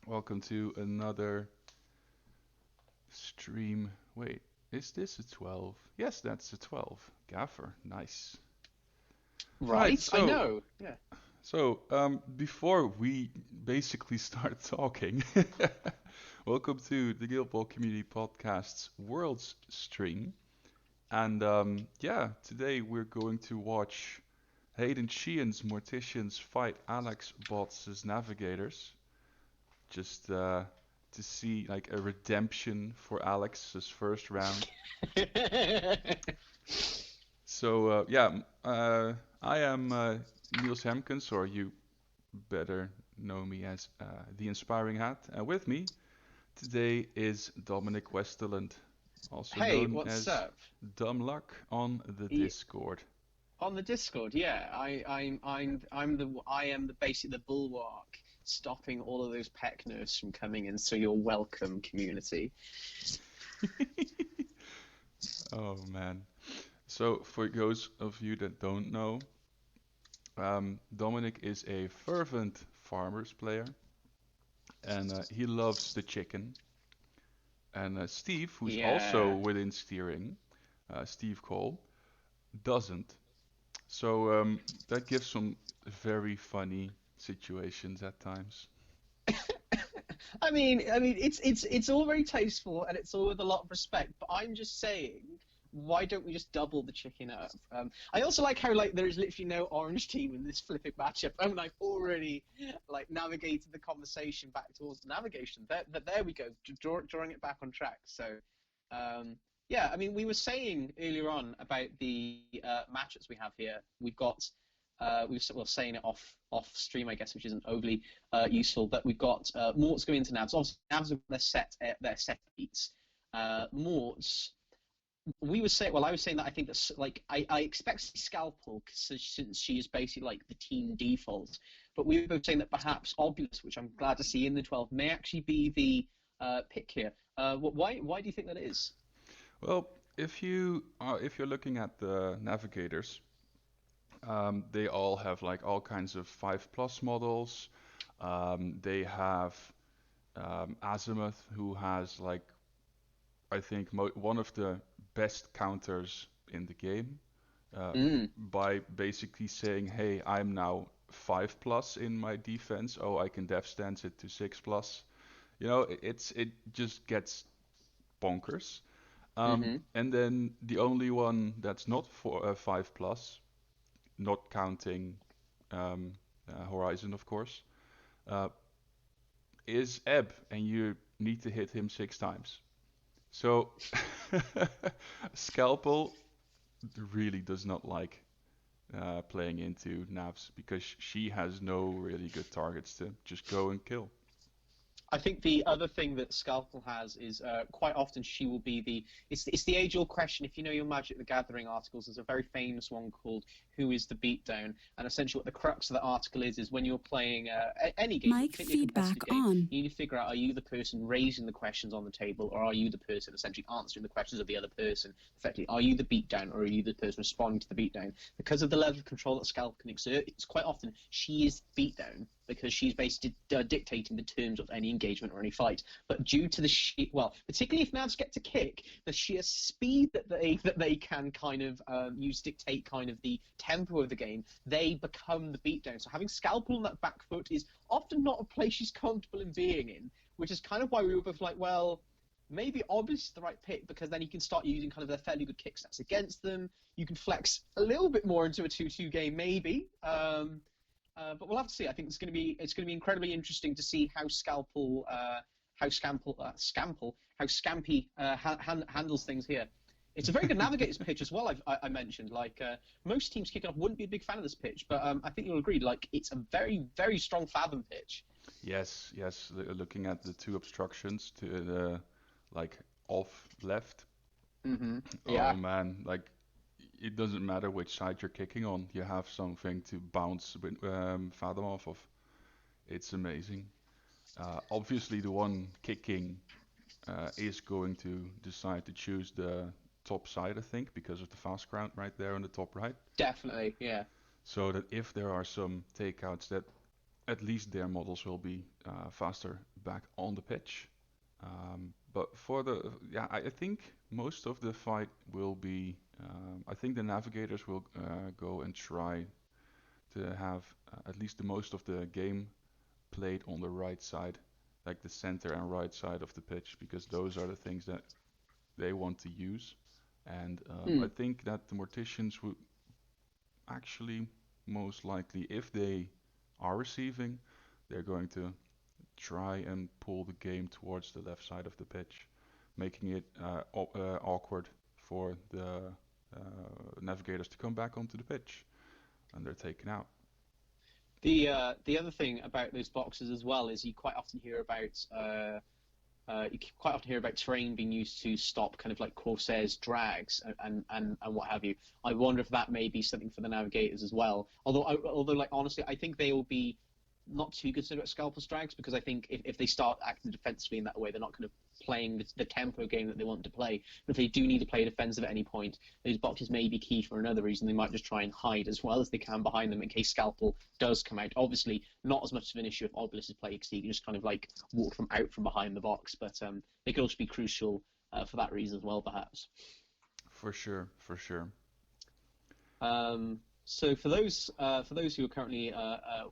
Welcome to another stream. Wait, is this a 12? Yes, that's a 12. Gaffer, nice. Right, Right, I so know. Yeah. before we basically start talking, welcome to the Guild Ball Community Podcast's Worlds stream. And today we're going to watch Hayden Sheehan's Morticians fight Alex Bots' Navigators. Just to see like a redemption for Alex's first round. I am Niels Hemkens, or you better know me as the Inspiring Hat. And with me today is Dominic Westerland, also Hey, known what's as up? Dumluck on the Y- Discord. On the Discord, yeah. I am the basically the bulwark stopping all of those peck nerfs from coming in. So you're welcome, community. Oh man. So for those of you that don't know, Dominic is a fervent farmers player, and he loves the chicken. And Steve, who's also Yeah. within steering, Steve Cole, doesn't. So that gives some very funny situations at times. It's all very tasteful and it's all with a lot of respect. But I'm just saying, why don't we just double the chicken up? I also like how like there is literally no orange team in this flipping matchup. I mean, I've already like navigated the conversation back towards the navigation. There we go, drawing it back on track. So, um, yeah, I mean, we were saying earlier on about the matchups we have here. We've got. We were saying it off stream, I guess, which isn't overly useful. But we've got Morts going into Navs. Obviously, Navs have their set beats. Morts, we were saying. Well, I was saying that I think that's like I expect Scalpel since she is basically like the team default. But we were both saying that perhaps Obulus, which I'm glad to see in the 12, may actually be the pick here. Why do you think that is? Well, if you're looking at the navigators, they all have like all kinds of 5+ models. They have Azimuth, who has like I think one of the best counters in the game Mm. by basically saying, "Hey, I'm now 5+ in my defense. Oh, I can def stance it to 6+." It just gets bonkers. Mm-hmm. And then the only one that's not for 5+, not counting Horizon, of course, uh, is Ebb, and you need to hit him 6 times. So Scalpel really does not like playing into Navs because she has no really good targets to just go and kill. I think the other thing that Scalpel has is quite often she will be the it's the age old question. If you know your Magic the Gathering articles, there's a very famous one called "Who is the Beatdown?" And essentially, what the crux of the article is when you're playing any game, but Mic particularly a feedback competitive game, on. you need to figure out: are you the person raising the questions on the table, or are you the person essentially answering the questions of the other person? Effectively, are you the beatdown, or are you the person responding to the beatdown? Because of the level of control that Scalpel can exert, it's quite often she is beatdown because she's basically dictating the terms of any engagement or any fight. But due to particularly if Navs get to kick, the sheer speed that they can kind of use dictate kind of the tempo of the game, they become the beatdown. So having Scalpel on that back foot is often not a place she's comfortable in being in, which is kind of why we were both like, well, maybe Obvious is the right pick because then you can start using kind of their fairly good kick stats against them. You can flex a little bit more into a 2-2 game, maybe. But we'll have to see. I think it's going to be incredibly interesting to see how Scampy handles things here. It's a very good navigator's pitch as well. I mentioned like most teams kicking off wouldn't be a big fan of this pitch, but I think you'll agree. Like it's a very very strong fathom pitch. Yes, yes. Looking at the two obstructions to the like off left. Mm-hmm. Oh Yeah. man, like it doesn't matter which side you're kicking on. You have something to bounce Fathom off of. It's amazing. Obviously, the one kicking is going to decide to choose the top side, I think, because of the fast ground right there on the top right. Definitely. Yeah. So that if there are some takeouts that at least their models will be faster back on the pitch. But for the yeah, I think most of the fight will be. I think the navigators will go and try to have at least the most of the game played on the right side, like the center and right side of the pitch, because those are the things that they want to use. And I Hmm. think that the Morticians would actually most likely, if they are receiving, they're going to try and pull the game towards the left side of the pitch, making it awkward for the navigators to come back onto the pitch, and they're taken out. The other thing about those boxes as well is you quite often hear about terrain being used to stop kind of like Corsair's drags and what have you. I wonder if that may be something for the navigators as well. Although like honestly, I think they will be not too concerned about Scalpel's drags because I think if they start acting defensively in that way, they're not kind of playing the tempo game that they want to play. But if they do need to play defensive at any point, those boxes may be key for another reason. They might just try and hide as well as they can behind them in case Scalpel does come out. Obviously, not as much of an issue if Obelisk is playing because he can just kind of like walk from out from behind the box. But they could also be crucial for that reason as well, perhaps. For sure, for sure. So for those who are currently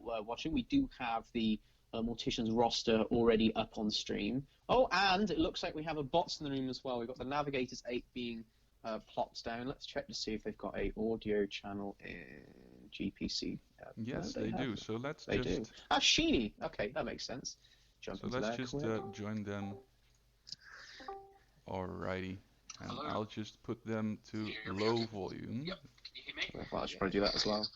watching, we do have the Mortician's roster already up on stream. Oh, and it looks like we have a bots in the room as well. We've got the Navigators 8 being plopped down. Let's check to see if they've got a audio channel in GPC. No, Yes, they they do. haven't. So let's They do. just Ah, Sheeny. Okay, that makes sense. Jump so into let's there. just Quick. join them. Alrighty, and Hello. I'll just put them Can to you hear me low okay? volume. Yep. Can you hear me? Well, I should probably do that as well.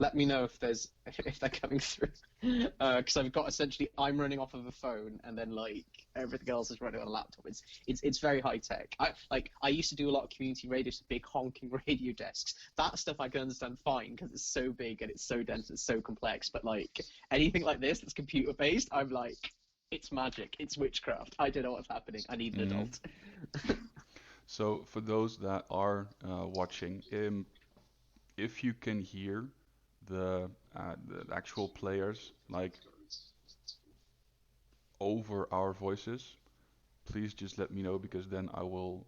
Let me know if there's if they're coming through, because I've got essentially I'm running off of a phone and then like everything else is running on a laptop. It's very high tech. I used to do a lot of community radio, so big honking radio desks. That stuff I can understand fine because it's so big and it's so dense, it's so complex. But like anything like this that's computer based, I'm like, it's magic, it's witchcraft. I don't know what's happening. I need an Mhm. adult. So for those that are watching, if you can hear the actual players like over our voices, please just let me know because then I will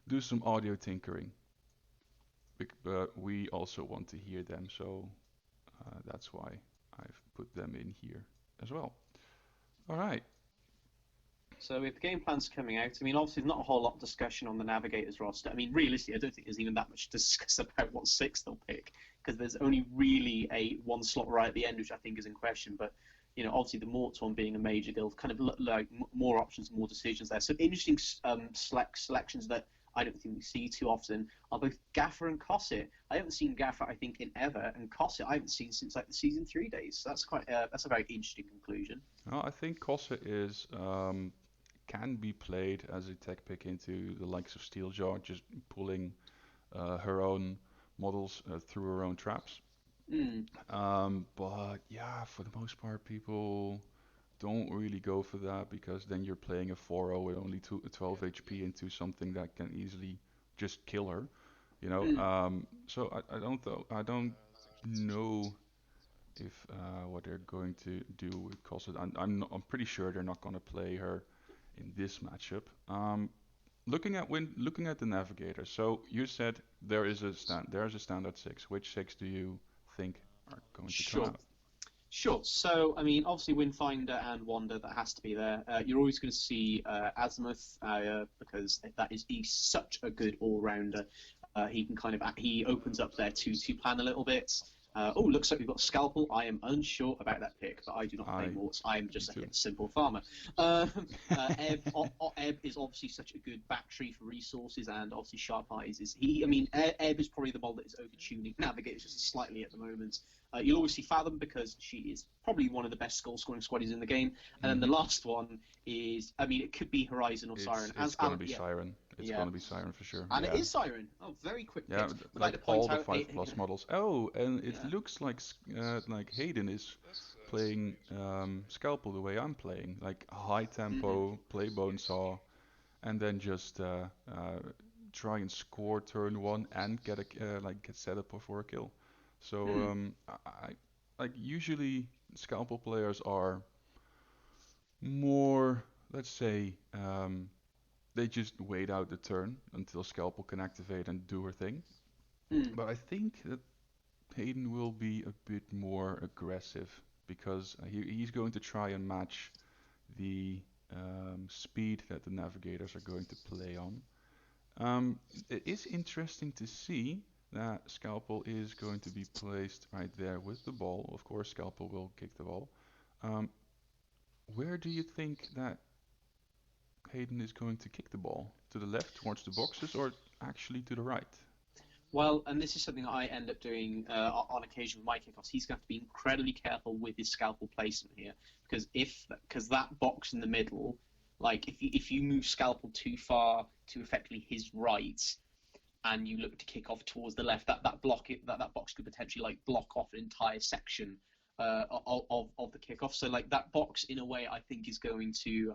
do some audio tinkering. But we also want to hear them, so that's why I've put them in here as well. All right. So if the game plan's coming out, I mean, obviously, there's not a whole lot of discussion on the Navigators roster. I mean, realistically, I don't think there's even that much to discuss about what six they'll pick because there's only really a one slot right at the end, which I think is in question. But obviously, the Morts one being a major guild, kind of look like more options, more decisions there. So interesting selections that I don't think we see too often are both Gaffer and Cosset. I haven't seen Gaffer, I think, in ever, and Cosset I haven't seen since like the season 3 days. So that's a very interesting conclusion. Well, I think Kossa is can be played as a tech pick into the likes of Steeljaw, just pulling her own models through her own traps. Mm. But yeah, for the most part, people don't really go for that because then you're playing a 4-0 with only 12 HP into something that can easily just kill her, you know. Mm. So I don't know if what they're going to do with Kossa. I'm pretty sure they're not going to play her in this matchup. Looking at the navigator. So you said there's a standard six. Which six do you think are going to come Sure. out? Sure. So, I mean, obviously, Windfinder and Wander, that has to be there. You're always going to see Azimuth because he's such a good all-rounder. He can he opens up their 2-2 plan a little bit. Oh, looks like we've got Scalpel. I am unsure about that pick, but I do not play I Morts. I am Me just a too. simple farmer. Ebb is obviously such a good battery for resources, and obviously Sharp Eyes is he. I mean, Ebb is probably the model that is overtuning. Navigator is just slightly at the moment. You'll always see Fathom because she is probably one of the best goal scoring squaddies in the game. And then the Hmm. last one is, I mean, it could be Horizon or Siren. It's gonna be Yeah, Siren. It's yeah. gonna be Siren for sure. And it Yeah. is Siren. Oh, very quick Yeah, picks. Would like like to all point the out, 5+ models. Oh, and it yeah. looks like Hayden is playing Scalpel the way I'm playing, like high Mm-hmm. tempo, play bone saw, and then just try and score turn one and get set up for a kill. So Hmm. I like usually Scalpel players are more, let's say, they just wait out the turn until Scalpel can activate and do her thing. Hmm. But I think that Hayden will be a bit more aggressive because he's going to try and match the speed that the navigators are going to play on. It is interesting to see that Scalpel is going to be placed right there with the ball. Of course, Scalpel will kick the ball. Um, where do you think that Hayden is going to kick the ball? To the left, towards the boxes, or actually to the right? Well, and this is something that I end up doing on occasion with my kickoffs. He's going to have to be incredibly careful with his scalpel placement here, because that box in the middle, like if you move scalpel too far to effectively his right, and you look to kick off towards the left, that box could potentially like block off an entire section of the kickoff. So like that box, in a way, I think is going to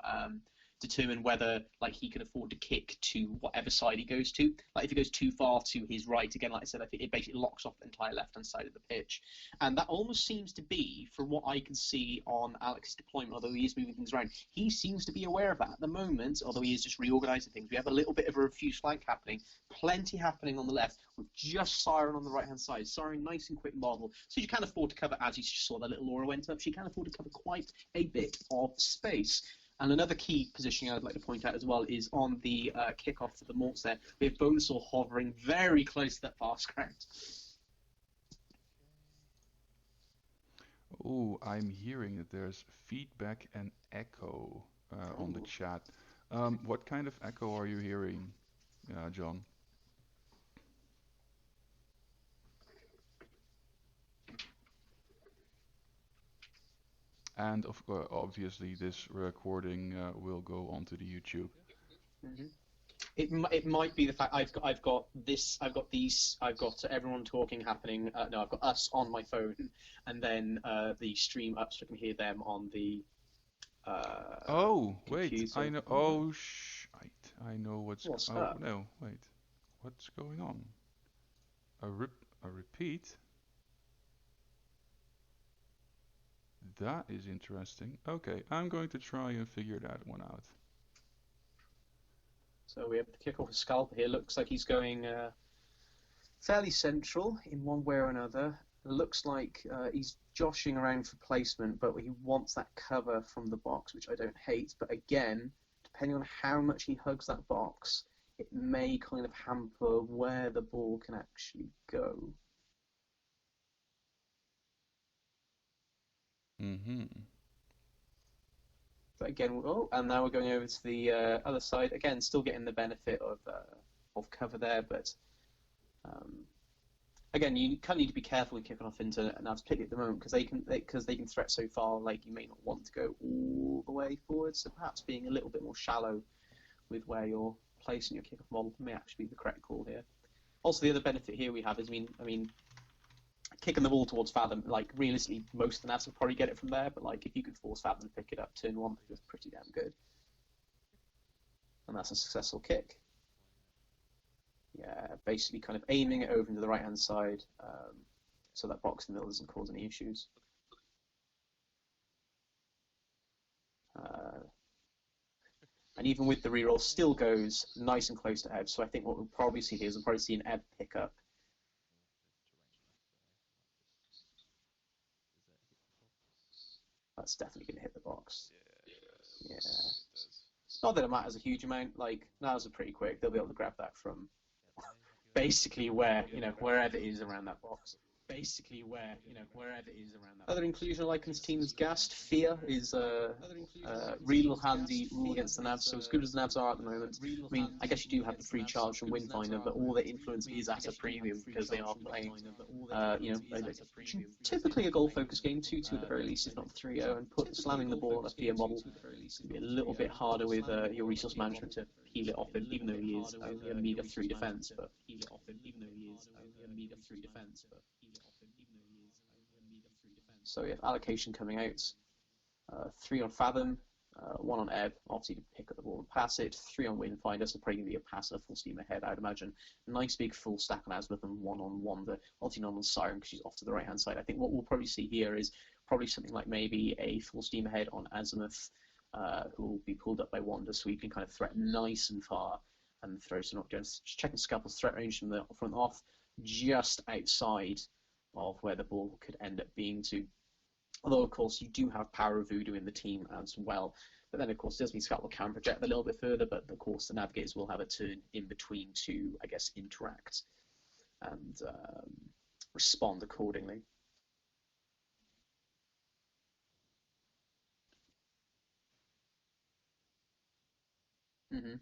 determine whether like he can afford to kick to whatever side he goes to. Like if he goes too far to his right, again, like I said, I think it basically locks off the entire left-hand side of the pitch. And that almost seems to be, from what I can see on Alex's deployment, although he is moving things around, he seems to be aware of that at the moment, although he is just reorganising things. We have a little bit of a refuse flank happening, plenty happening on the left, with just Siren on the right-hand side. Siren, nice and quick model, so you can afford to cover, as you just saw, that little Laura went up, she can afford to cover quite a bit of space. And another key positioning I'd like to point out as well is on the kickoff for the Morts there. We have Bonesaw hovering very close to that fast ground. Oh, I'm hearing that there's feedback and echo on the chat. What kind of echo are you hearing, John? And obviously, this recording will go onto the YouTube. Mm-hmm. It might be the fact I've got everyone talking happening. No, I've got us on my phone, and then the stream up, so I can hear them on the Oh, wait, computer. I know. Oh, I know What's Oh, up? no, wait. What's going on? A repeat? That is interesting. Okay, I'm going to try and figure that one out. So we have the kickoff with Scalper here. Looks like he's going fairly central in one way or another. It looks like he's joshing around for placement, but he wants that cover from the box, which I don't hate. But again, depending on how much he hugs that box, it may kind of hamper where the ball can actually go. Mm-hmm. But again, oh, and now we're going over to the other side. Again, still getting the benefit of cover there, but again, you kind of need to be careful when kicking off into Nav's pick at the moment because they can threat so far. Like you may not want to go all the way forward. So perhaps being a little bit more shallow with where you're placing your kickoff model may actually be the correct call here. Also, the other benefit here we have is, I mean, kicking the ball towards Fathom, like realistically, most of the Navs will probably get it from there. But like if you could force Fathom to pick it up turn one, it's pretty damn good. And that's a successful kick. Yeah, basically kind of aiming it over into the right-hand side, so that box in the middle doesn't cause any issues. And even with the reroll, still goes nice and close to Ebb. So I think what we'll probably see here is we'll probably see an Ebb pickup. That's definitely going to hit the box. Yeah. Not that it matters a huge amount. Like, Navs are pretty quick. They'll be able to grab that from basically wherever it is around that box. Other inclusion like in this team is Gast. Fear is a real handy rule against the Navs. So as good as the Navs are at the moment, I mean, I guess you do have the free charge from Windfinder, but all their influence is at a premium because they are playing, typically a goal-focused game, 2-2 at the very least, if not 3-0, and slamming the ball on a Fear model can be a little bit harder with your resource management to peel it off him, even though he is only a meter 3 defense. But so we have allocation coming out. 3 on Fathom, 1 on Ebb, obviously to pick up the ball and pass it. 3 on Windfinder, so probably going to be a pass and a full steam ahead, I'd imagine. Nice big full stack on Azimuth and 1 on Wanda. Obviously not on Siren because she's off to the right hand side. I think what we'll probably see here is probably something like maybe a full steam ahead on Azimuth, who will be pulled up by Wanda, so we can kind of threaten nice and far and throw some knockdowns. Just checking Scalpel's threat range from the front off, just outside of where the ball could end up being to. Although, of course, you do have Power of Voodoo in the team as well. But then, of course, it does mean Scalpel can project a little bit further, but of course the Navigators will have a turn in between to, I guess, interact and respond accordingly. Mm-hmm.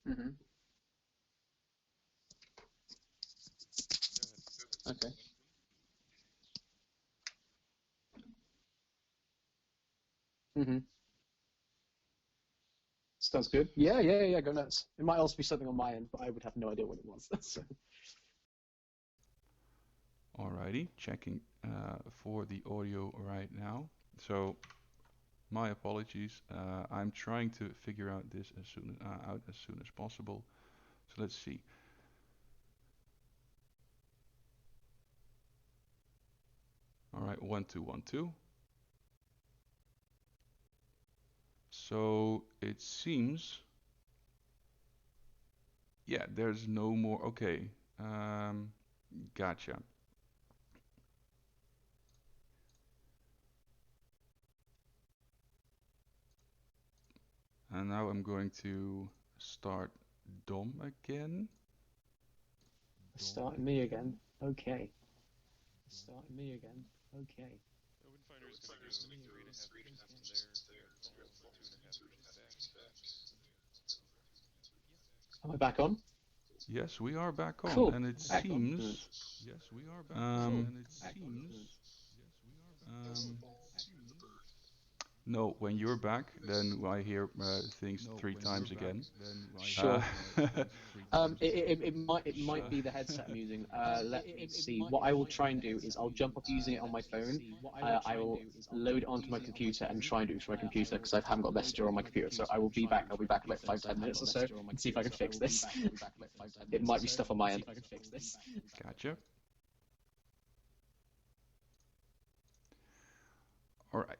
Mm-hmm. Okay. Mm-hmm. Sounds good. Yeah, yeah, yeah. Go nuts. It might also be something on my end, but I would have no idea what it was. So. Alrighty, checking for the audio right now. So my apologies. I'm trying to figure out this as soon as possible. So let's see. All right, 1212. So it seems, yeah, there's no more. Okay, gotcha. And now I'm going to start Dom again. Starting me again. Okay. Starting me again. Okay. Am I back on? Yes, we are back on, Cool. and it Excellent. seems, um, no, when you're back, then I hear things three times again. Uh, Sure. It might be the headset I'm using. Let me see. What I will try and do is I'll jump off using it on my phone. I will load it onto my computer and try and do it from my computer because I haven't got Messenger on my computer. So I will be back. I'll be back in like 5-10 minutes or so and see if I can fix this. It might be stuff on my end. Gotcha. All right.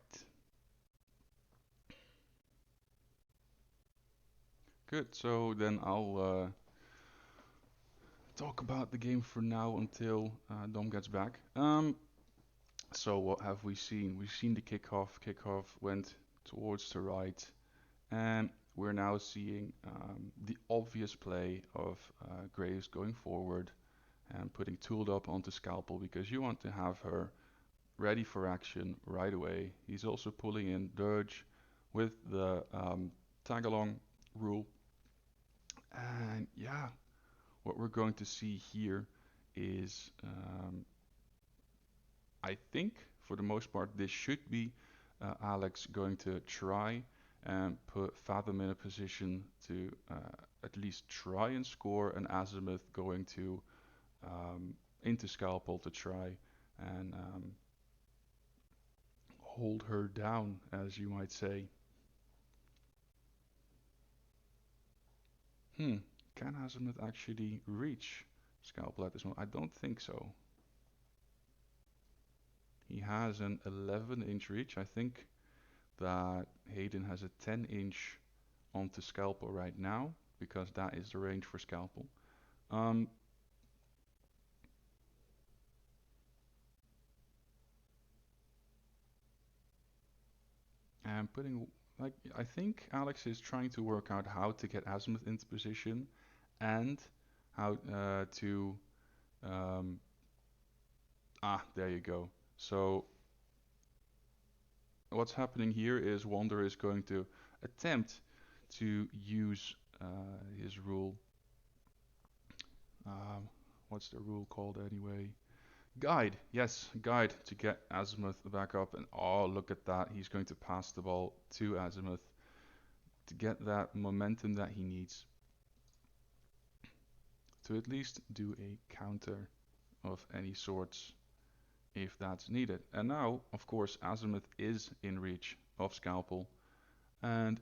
Good. So then I'll talk about the game for now until Dom gets back. So what have we seen? We've seen the kickoff. Kickoff went towards the right, and we're now seeing the obvious play of Graves going forward and putting Tooled up onto Scalpel because you want to have her ready for action right away. He's also pulling in Dirge with the tag-along rule. And yeah, what we're going to see here is, I think, for the most part, this should be Alex going to try and put Fathom in a position to at least try and score, and Azimuth going to into Scalpel to try and hold her down, as you might say. Hmm, can Azimuth actually reach Scalpel at this moment? I don't think so. He has an 11-inch reach. I think that Hayden has a 10-inch onto Scalpel right now because that is the range for Scalpel. Um, and putting like I think Alex is trying to work out how to get Azimuth into position and how to um, there you go. So what's happening here is Wander is going to attempt to use his rule. Um, what's the rule called anyway? Guide, yes, guide to get Azimuth back up. And oh, look at that. He's going to pass the ball to Azimuth to get that momentum that he needs to at least do a counter of any sorts. if that's needed. And now, of course, Azimuth is in reach of Scalpel. And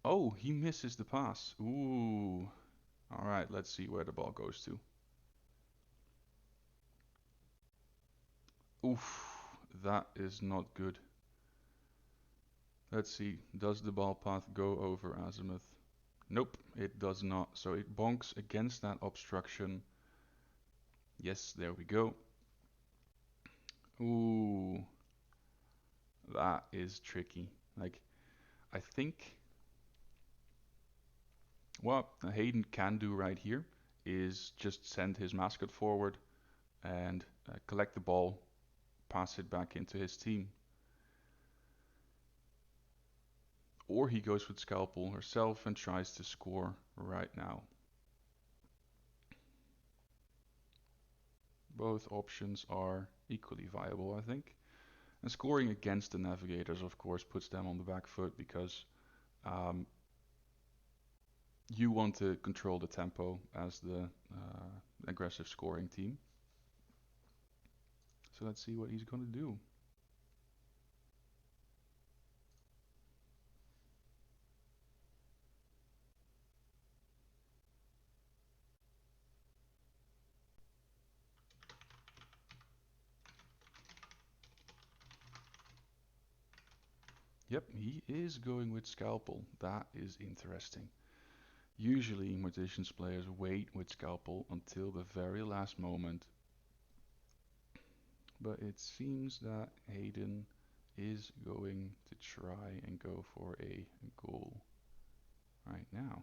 oh, he misses the pass. Ooh. All right, let's see where the ball goes to. Oof, that is not good. Let's see, does the ball path go over Azimuth? Nope, it does not. So it bonks against that obstruction. Yes, there we go. Ooh, that is tricky. Like, I think what Hayden can do right here is just send his mascot forward and collect the ball, pass it back into his team. Or he goes with Scalpel herself and tries to score right now. Both options are equally viable, I think. And scoring against the Navigators, of course, puts them on the back foot because um, you want to control the tempo as the aggressive scoring team. So let's see what he's going to do. Yep, he is going with Scalpel. That is interesting. Usually, Mortician's players wait with Scalpel until the very last moment, but it seems that Hayden is going to try and go for a goal right now.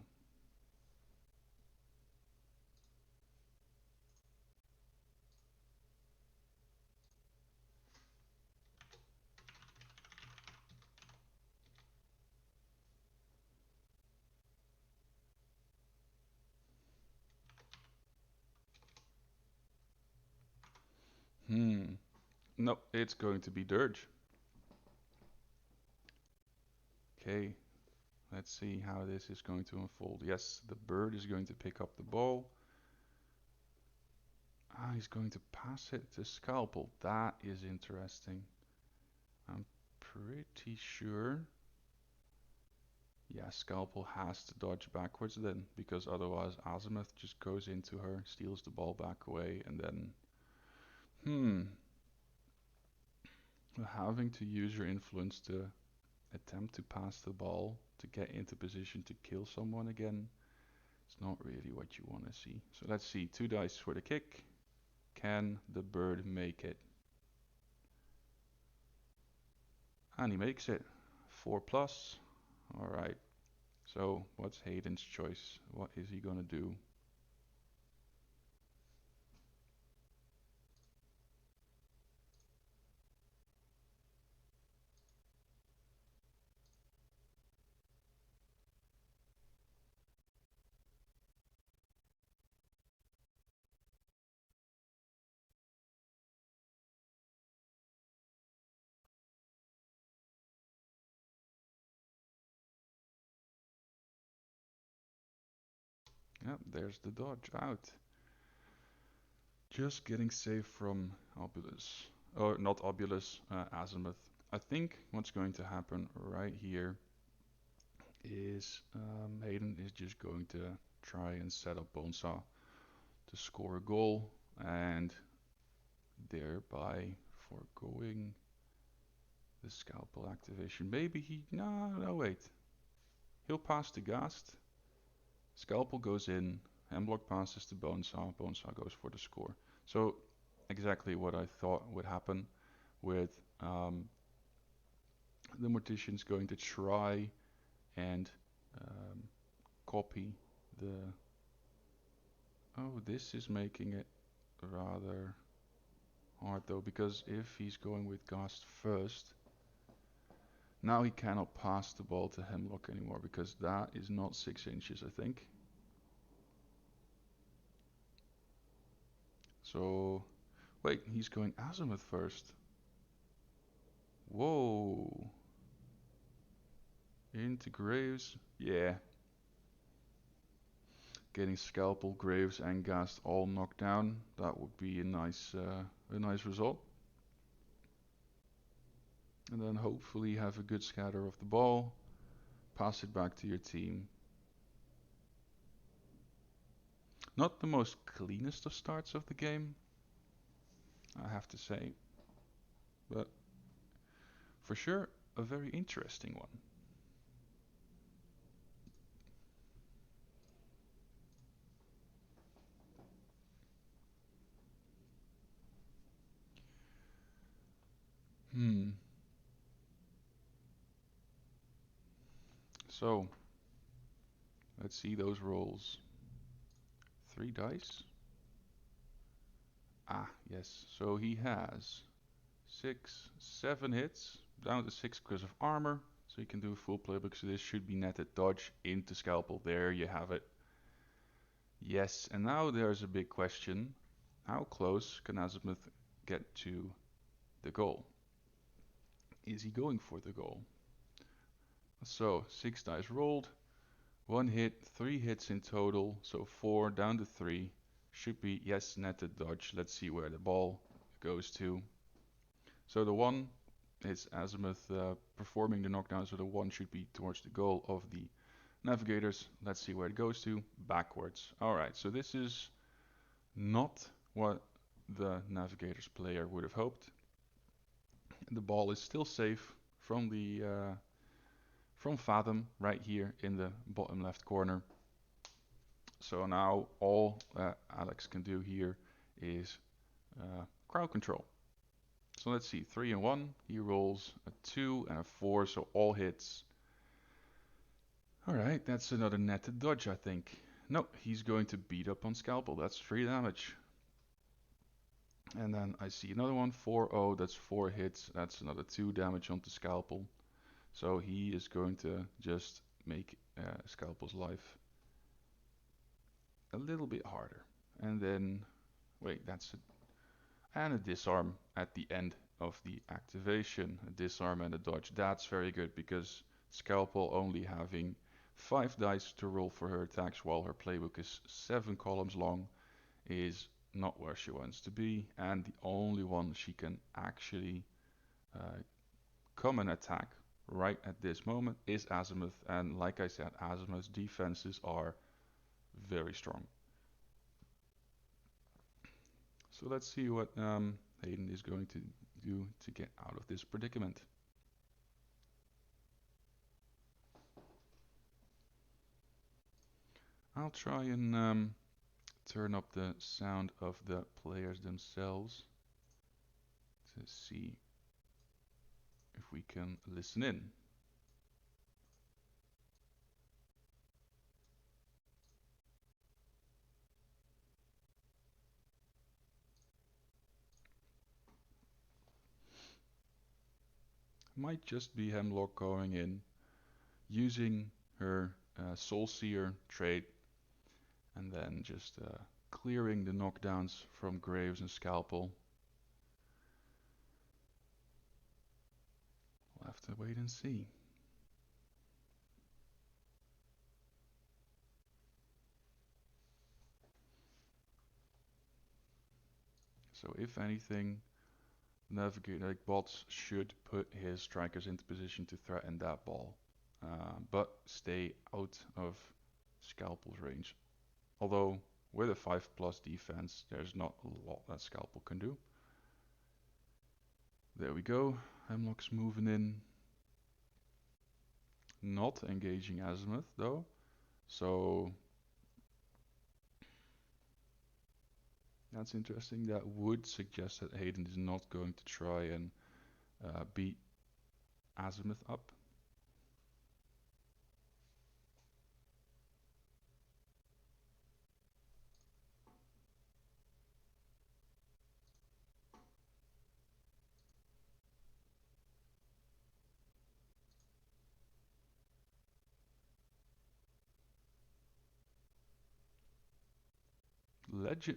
Hmm. Nope, it's going to be Dirge. Okay, let's see how this is going to unfold. Yes, the bird is going to pick up the ball. Ah, he's going to pass it to Scalpel. That is interesting. I'm pretty sure. Yeah, Scalpel has to dodge backwards then, because otherwise Azimuth just goes into her, steals the ball back away, and then. Having to use your influence to attempt to pass the ball to get into position to kill someone again, it's not really what you want to see. So let's see, 2 dice for the kick. Can the bird make it? And he makes it. 4 plus. Alright. So what's Hayden's choice? What is he gonna do? Yep, there's the dodge out. Just getting safe from Obulus. Or not Obulus, Azimuth. I think what's going to happen right here is Hayden is just going to try and set up Bonesaw to score a goal and thereby foregoing the Scalpel activation. Maybe he... No, wait. He'll pass to Ghast. Scalpel goes in. Hemlock passes to Bonesaw. Bonesaw goes for the score. So exactly what I thought would happen with the Mortician's going to try and um, copy the... Oh, this is making it rather hard though, because if he's going with Ghast first, now he cannot pass the ball to Hemlock anymore, because that is not 6 inches, I think. So, wait, he's going Azimuth first. Whoa. Into Graves. Yeah. Getting Scalpel, Graves, and Ghast all knocked down. That would be a nice result. And then hopefully have a good scatter of the ball, pass it back to your team. Not the most cleanest of starts of the game, I have to say, but for sure a very interesting one. Hmm. So let's see those rolls. 3 dice. Ah, yes. So he has 6, 7 hits, down to 6 because of armor. So you can do a full playbook. So this should be netted dodge into scalpel. There you have it. Yes, and now there's a big question. How close can Azimuth get to the goal? Is he going for the goal? So 6 dice rolled, 1 hit, 3 hits in total. So 4 down to 3. Should be, yes, netted dodge. Let's see where the ball goes to. So the 1 is Azimuth performing the knockdown, so the 1 should be towards the goal of the Navigators. Let's see where it goes to. Backwards. Alright, so this is not what the Navigators player would have hoped. The ball is still safe from the from Fathom right here in the bottom left corner. So now all Alex can do here is crowd control. So let's see, 3 and 1. He rolls a 2 and a 4, so all hits. Alright, that's another netted dodge, I think. No, he's going to beat up on Scalpel. That's 3 damage. And then I see another one, 4-0. That's 4 hits. That's another 2 damage onto Scalpel. So he is going to just make Scalpel's life a little bit harder. And then, wait, that's it. And a disarm at the end of the activation. A disarm and a dodge. That's very good because Scalpel only having 5 dice to roll for her attacks while her playbook is 7 columns long is not where she wants to be, and the only one she can actually come and attack right at this moment is Azimuth, and like I said, Azimuth's defenses are very strong. So let's see what Hayden is going to do to get out of this predicament. I'll try and turn up the sound of the players themselves to see if we can listen in. Might just be Hemlock going in, using her Soul Seer trait, and then just clearing the knockdowns from Graves and Scalpel. We'll have to wait and see. So if anything, Navigator like bots should put his strikers into position to threaten that ball, but stay out of Scalpel's range. Although with a 5+ defense, there's not a lot that Scalpel can do. There we go. Hemlock's moving in. Not engaging Azimuth though. So that's interesting. That would suggest that Hayden is not going to try and beat Azimuth up.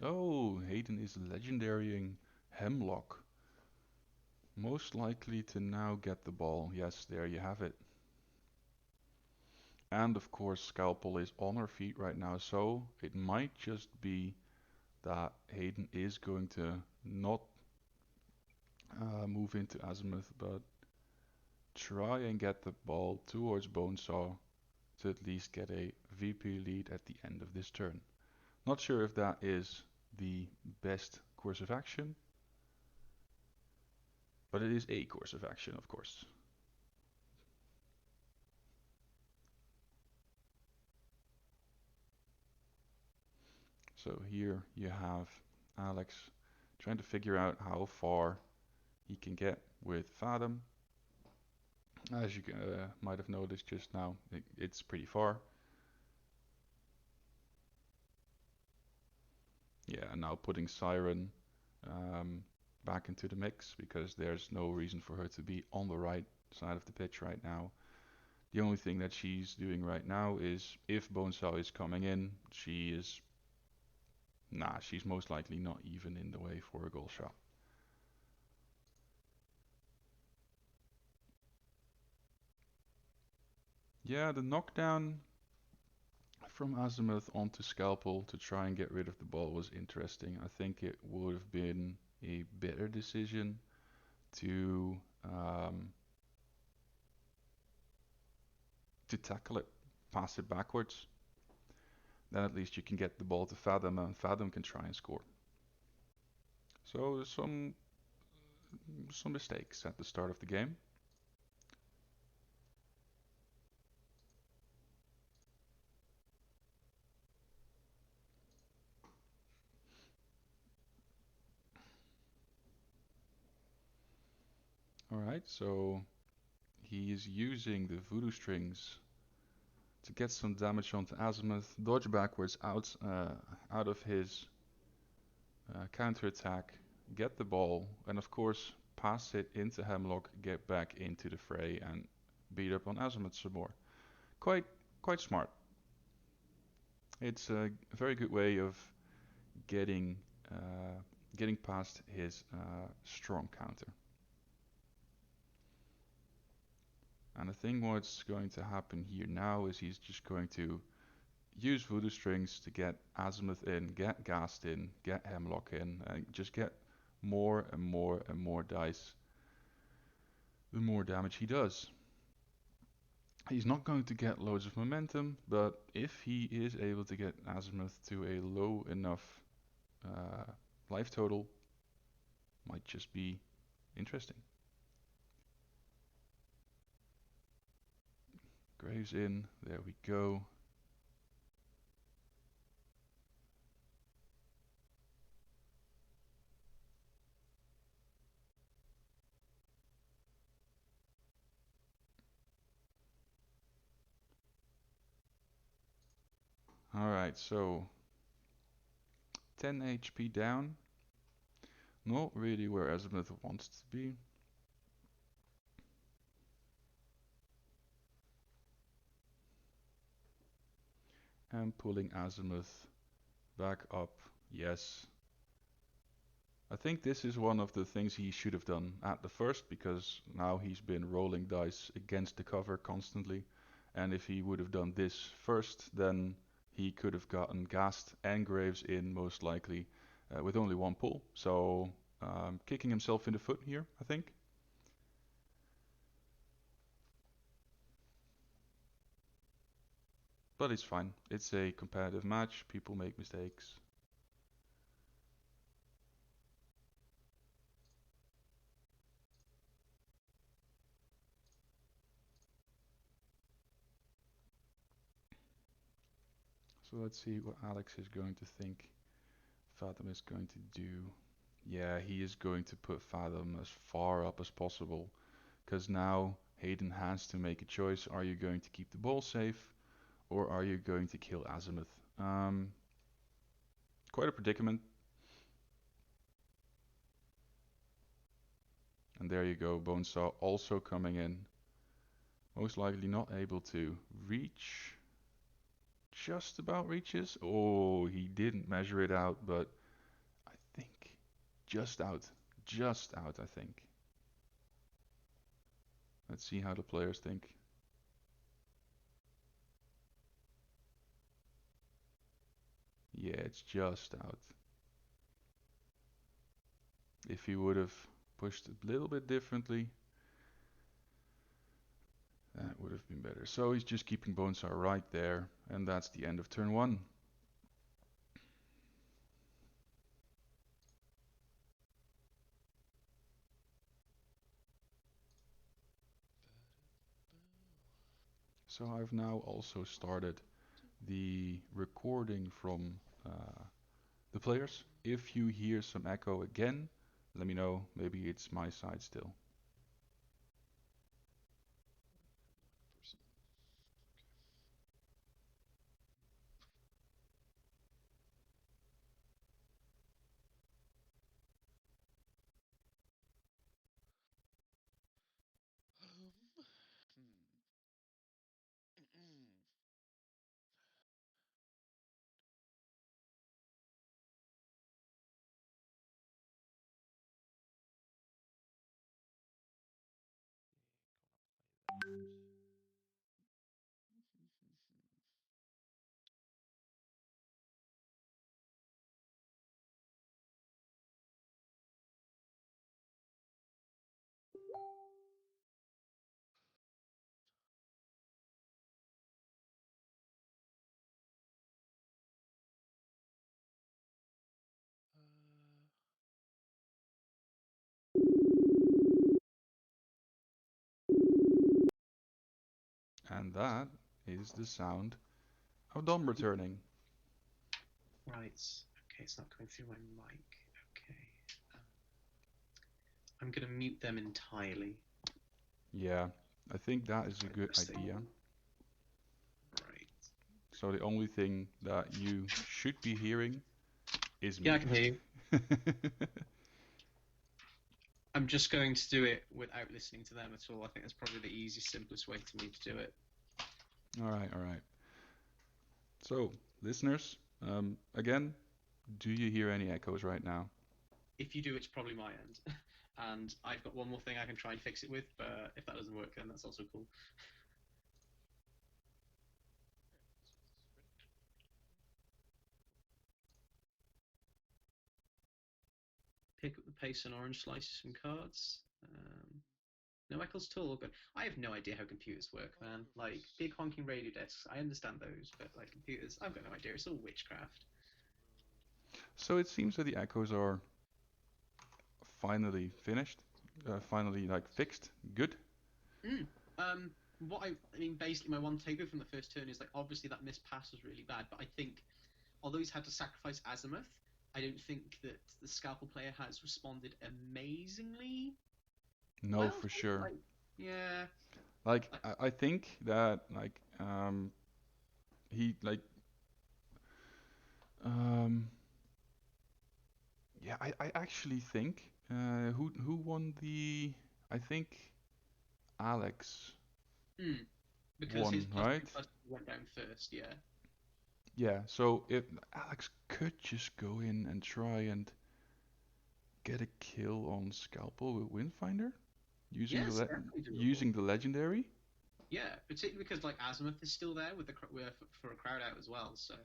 Oh, Hayden is legendarying Hemlock. Most likely to now get the ball. Yes, there you have it. And of course, Scalpel is on her feet right now, so it might just be that Hayden is going to not move into Azimuth, but try and get the ball towards Bonesaw to at least get a VP lead at the end of this turn. Not sure if that is the best course of action, but it is a course of action, of course. So here you have Alex trying to figure out how far he can get with Fathom. As you might have noticed just now, it's pretty far. Yeah, and now putting Siren um, back into the mix because there's no reason for her to be on the right side of the pitch right now. The only thing that she's doing right now is if Bonesaw is coming in, she's most likely not even in the way for a goal shot. Yeah, the knockdown from Azimuth onto Scalpel to try and get rid of the ball was interesting. I think it would have been a better decision to um, to tackle it, pass it backwards. Then at least you can get the ball to Fathom and Fathom can try and score. So some mistakes at the start of the game. Alright, so he is using the voodoo strings to get some damage onto Azimuth, dodge backwards out of his counter attack, get the ball, and of course pass it into Hemlock, get back into the fray, and beat up on Azimuth some more. Quite quite smart. It's a very good way of getting uh, getting past his strong counter. And I think what's going to happen here now is he's just going to use voodoo strings to get Azimuth in, get Ghast in, get Hemlock in, and just get more and more and more dice the more damage he does. He's not going to get loads of momentum, but if he is able to get Azimuth to a low enough uh, life total, might just be interesting. Graves in, there we go. Alright, so 10 HP down. Not really where Azimuth wants to be. And pulling Azimuth back up. Yes. I think this is one of the things he should have done at the first because now he's been rolling dice against the cover constantly. And if he would have done this first, then he could have gotten Ghast and Graves in most likely with only one pull. So kicking himself in the foot here, I think. But it's fine. It's a competitive match. People make mistakes. So let's see what Alex is going to think Fathom is going to do. Yeah, he is going to put Fathom as far up as possible. Because now Hayden has to make a choice. Are you going to keep the ball safe? Or are you going to kill Azimuth? Quite a predicament. And there you go, Bonesaw also coming in. Most likely not able to reach. Just about reaches. Oh, he didn't measure it out, but I think just out. Just out, I think. Let's see how the players think. Yeah, it's just out. If he would have pushed a little bit differently, That would have been better. So he's just keeping Bonesar right there, and that's the end of turn 1. So I've now also started the recording from the players. If you hear some echo again, let me know. Maybe it's my side still. And that is the sound of Dom returning. Right. Okay, it's not coming through my mic. Okay. I'm going to mute them entirely. Yeah, I think that is a good idea. Right. So the only thing that you should be hearing is me. Yeah, I can hear you. I'm just going to do it without listening to them at all. I think that's probably the easiest, simplest way for me to do it. All right, all right. So, listeners, again, do you hear any echoes right now? If you do, it's probably my end. And I've got one more thing I can try and fix it with, but if that doesn't work, then that's also cool. Pick up the pace on orange slices from cards. No echoes at all. Good. I have no idea how computers work, man. Like big honking radio desks, I understand those, but like computers, I've got no idea. It's all witchcraft. So it seems that the echoes are finally finished, finally like fixed. Good. Mm. What I mean, basically, my one takeaway from the first turn is like obviously that missed pass was really bad, but I think although he's had to sacrifice Azimuth, I don't think that the scalpel player has responded amazingly No, well. for sure. Like, yeah, Like like, I think that he like um yeah, I actually think who won the I think Alex mm, because his won, plus two right? plus two went down first. Yeah. Yeah, so if Alex could just go in and try and get a kill on Scalpel with Windfinder using Yes, definitely doable. using the legendary. Yeah, particularly because like Azimuth is still there with for a crowd out as well. So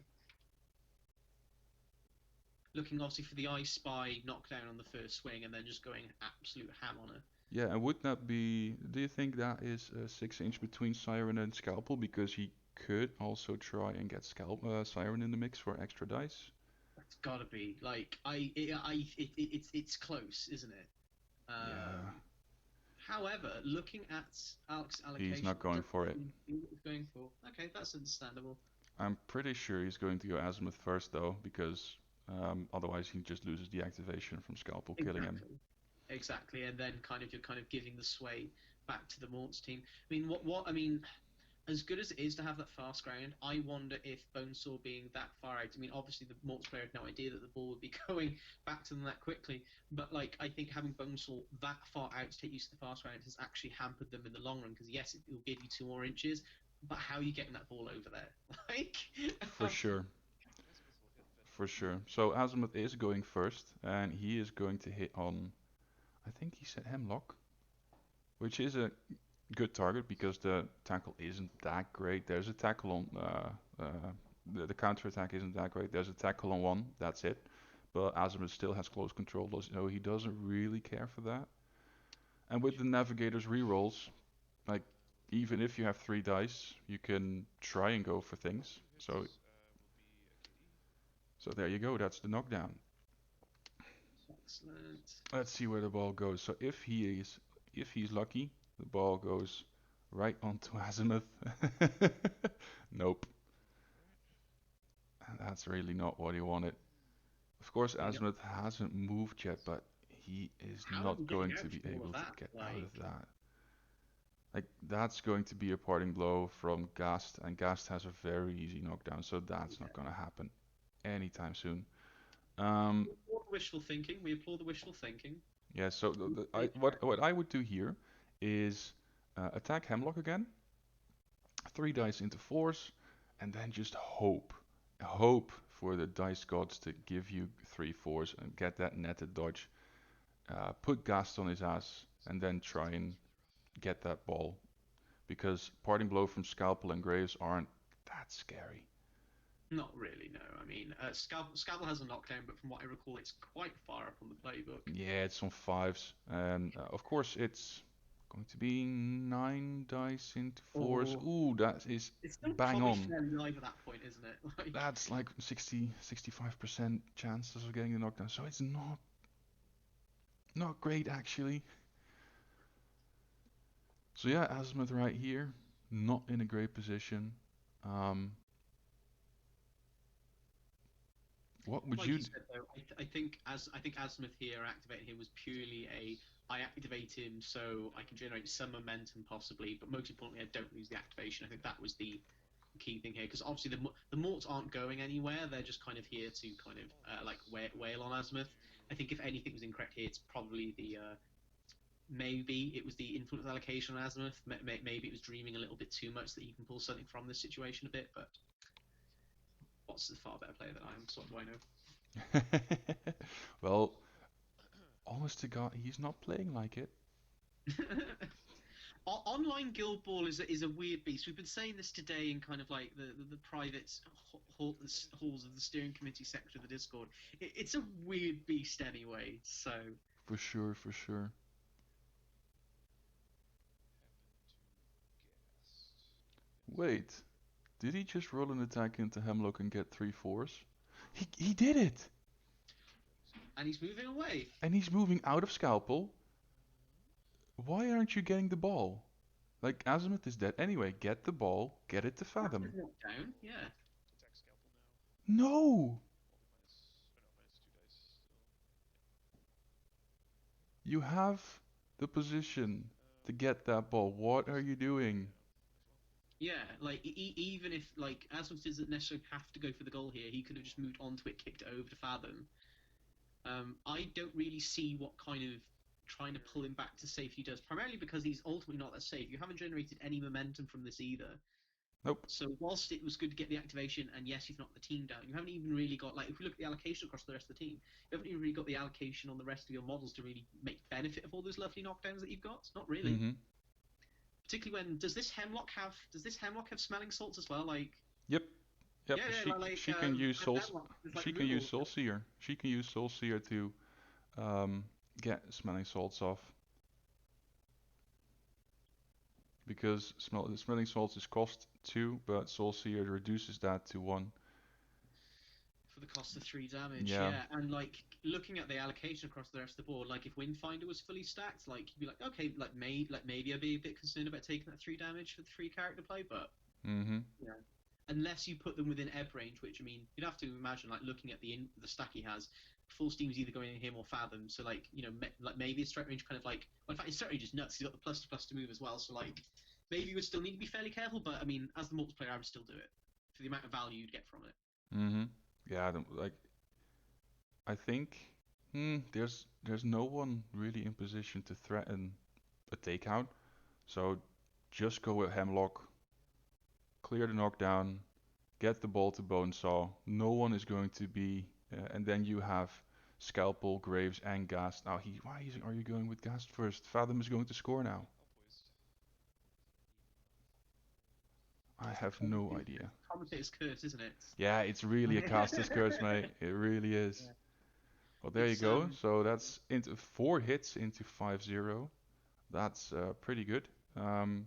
looking obviously for the I Spy knockdown on the first swing and then just going absolute ham on her. Yeah, and would that be? Do you think that is a 6 inch between Siren and Scalpel because he could also try and get Siren in the mix for extra dice? It's gotta be like it's close, isn't it? Yeah, However, looking at Alex's he's allocation, not I going don't for it. really see what he's going for. Okay, that's understandable. I'm pretty sure he's going to go Azimuth first though, because otherwise he just loses the activation from Scalpel killing him. Exactly. Exactly, and then kind of you're kind of giving the sway back to the Morts team. I mean, what I mean, as good as it is to have that fast ground, I wonder if Bonesaw being that far out. I mean, obviously the Morts player had no idea that the ball would be going back to them that quickly, but like I think having Bonesaw that far out to take use of the fast ground has actually hampered them in the long run. Because yes, it will give you 2 more inches, but how are you getting that ball over there? Like, For sure, for sure. So Azimuth is going first, and he is going to hit on, I think he said Hemlock, which is a good target because the tackle isn't that great. There's a tackle on the counter attack isn't that great. There's a tackle on one, that's it. But Azimuth still has close control, so he doesn't really care for that. And with the Navigator's rerolls, like even if you have 3 dice, you can try and go for things. So there you go. That's the knockdown. Excellent. Let's see where the ball goes. So if he's lucky, the ball goes right onto Azimuth. Nope. And that's really not what he wanted. Of course, There you go. Azimuth hasn't moved yet, but he is How are not we getting going to out be from all of able to that? get out of Like, that. Like, that's going to be a parting blow from Gast, and Gast has a very easy knockdown, so that's yeah. not going to happen anytime soon. Um, We applaud the wishful thinking. We applaud the wishful thinking. yeah, so what I would do here is attack Hemlock again, 3 dice into fours, and then just hope for the dice gods to give you 3 4s and get that netted dodge. Put Gast on his ass, and then try and get that ball, because parting blow from Scalpel and Graves aren't that scary. Not really, no. I mean, Scabble has a knockdown, but from what I recall, it's quite far up on the playbook. Yeah, it's on fives, and of course it's going to be 9 dice into fours. Oh, Ooh, that is it's still bang probably on. fairly live at that point, isn't it? Like, That's like 65% chances of getting the knockdown, so it's not great actually. So yeah, Azimuth right here, not in a great position. Um, what would like you you do? said though, I think Asmith here activating him was purely a I activate him so I can generate some momentum possibly, but most importantly I don't lose the activation. I think that was the key thing here because obviously the morts aren't going anywhere. They're just kind of here to kind of like wail on Azimuth. I think if anything was incorrect here, it's probably the maybe it was the influence allocation on Azimuth. Maybe it was dreaming a little bit too much that he can pull something from this situation a bit. But what's the far better player than I am? So what do I know? Well, honest to God, he's not playing like it. Online Guild Ball is a weird beast. We've been saying this today in kind of like the private halls of the steering committee section of the Discord. It's a weird beast anyway. So For sure, for sure. Wait, did he just roll an attack into Hemlock and get 3 4s? He did it! and he's moving away. And he's moving out of Scalpel. Why aren't you getting the ball? Like, Azimuth is dead anyway. Get the ball, get it to Massive Fathom. knockdown. Yeah. No! You have the position to get that ball. What are you doing? Yeah, like even if like Asmus doesn't necessarily have to go for the goal here, he could have just moved onto it, kicked it over to Fathom. I don't really see what kind of trying to pull him back to safety does, primarily because he's ultimately not that safe. You haven't generated any momentum from this either. Nope. So whilst it was good to get the activation, and yes, you've knocked the team down, you haven't even really got like if we look at the allocation across the rest of the team, you haven't even really got the allocation on the rest of your models to really make benefit of all those lovely knockdowns that you've got. Not really. Mm-hmm. Particularly when does this hemlock have smelling salts as well? Like Yep. Yep. yeah, yeah, She can use Soul hemlock is like she can use removal. Soul Seer. She can use Soul Seer to um, get smelling salts off, because smelling salts is cost 2, but Soul Seer reduces that to 1. For the cost of 3 damage, Yeah. yeah. And like looking at the allocation across the rest of the board, like if Windfinder was fully stacked, like you'd be like, okay, maybe I'd be a bit concerned about taking that 3 damage for the 3 character play, but Mm-hmm. yeah. Unless you put them within ebb range, which I mean, you'd have to imagine like looking at the stack he has, full steam's either going in him or Fathom. So like like maybe his strike range kind of like well, in fact his strike range is nuts. He's got the plus to plus to move as well. So like maybe you would still need to be fairly careful, but I mean, as the multiplayer, I would still do it for the amount of value you'd get from it. Mm-hmm. Yeah. Like, I think there's no one really in position to threaten a takeout. So just go with Hemlock, clear the knockdown, get the ball to Bonesaw. No one is going to be, and then you have Scalpel, Graves, and Gast. Now are you going with Gast first? Fathom is going to score now. I have no idea. Commentator's curse, isn't it? Yeah, it's really a caster's curse, mate. It really is. Yeah. Well, there you It's go. So that's into 4 hits into 5-0. That's pretty good. Um,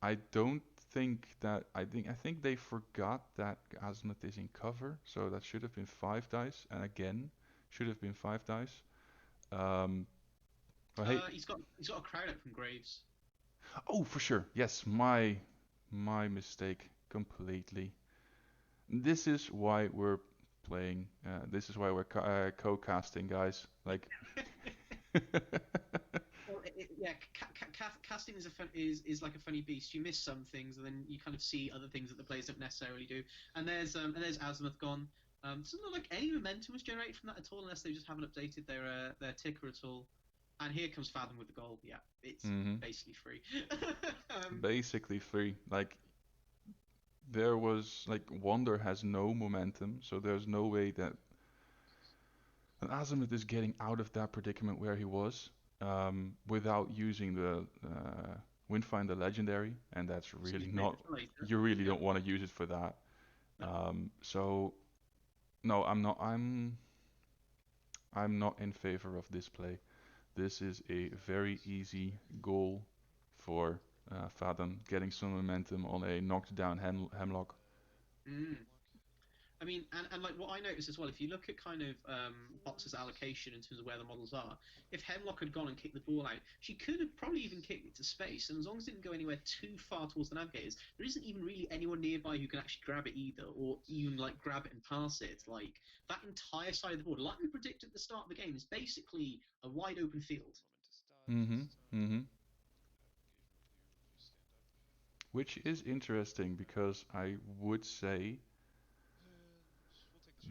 I don't think that I think they forgot that Azimuth is in cover, so that should have been 5 dice, and again should have been 5 dice. Um, oh, hey, He's got a crowd out from Graves. oh for sure, yes, my mistake completely. This is why we're playing. This is why we're co-casting, guys. Like, Well, yeah, casting is is like a funny beast. You miss some things, and then you kind of see other things that the players don't necessarily do. And there's Azimuth gone. So not like any momentum was generated from that at all, unless they just haven't updated their ticker at all. And here comes Fathom with the goal. Yeah, it's hmm basically free. um, basically free. Like, there was like Wonder has no momentum, so there's no way that an Azimuth is getting out of that predicament where he was without using the Windfinder Legendary, and that's so really you save not. it for later. You really Yeah. don't want to use it for that. No. So no, I'm not. I'm not in favor of this play. This is a very easy goal for Fathom, getting some momentum on a knocked down Hemlock. Mm. I mean, and like what I noticed as well, if you look at kind of Boxer's allocation in terms of where the models are, if Hemlock had gone and kicked the ball out, she could have probably even kicked it to space. And as long as it didn't go anywhere too far towards the navigators, there isn't even really anyone nearby who can actually grab it either, or even like grab it and pass it. Like that entire side of the board, like we predicted at the start of the game, is basically a wide open field. Mm-hmm. Mm-hmm. Which is interesting because I would say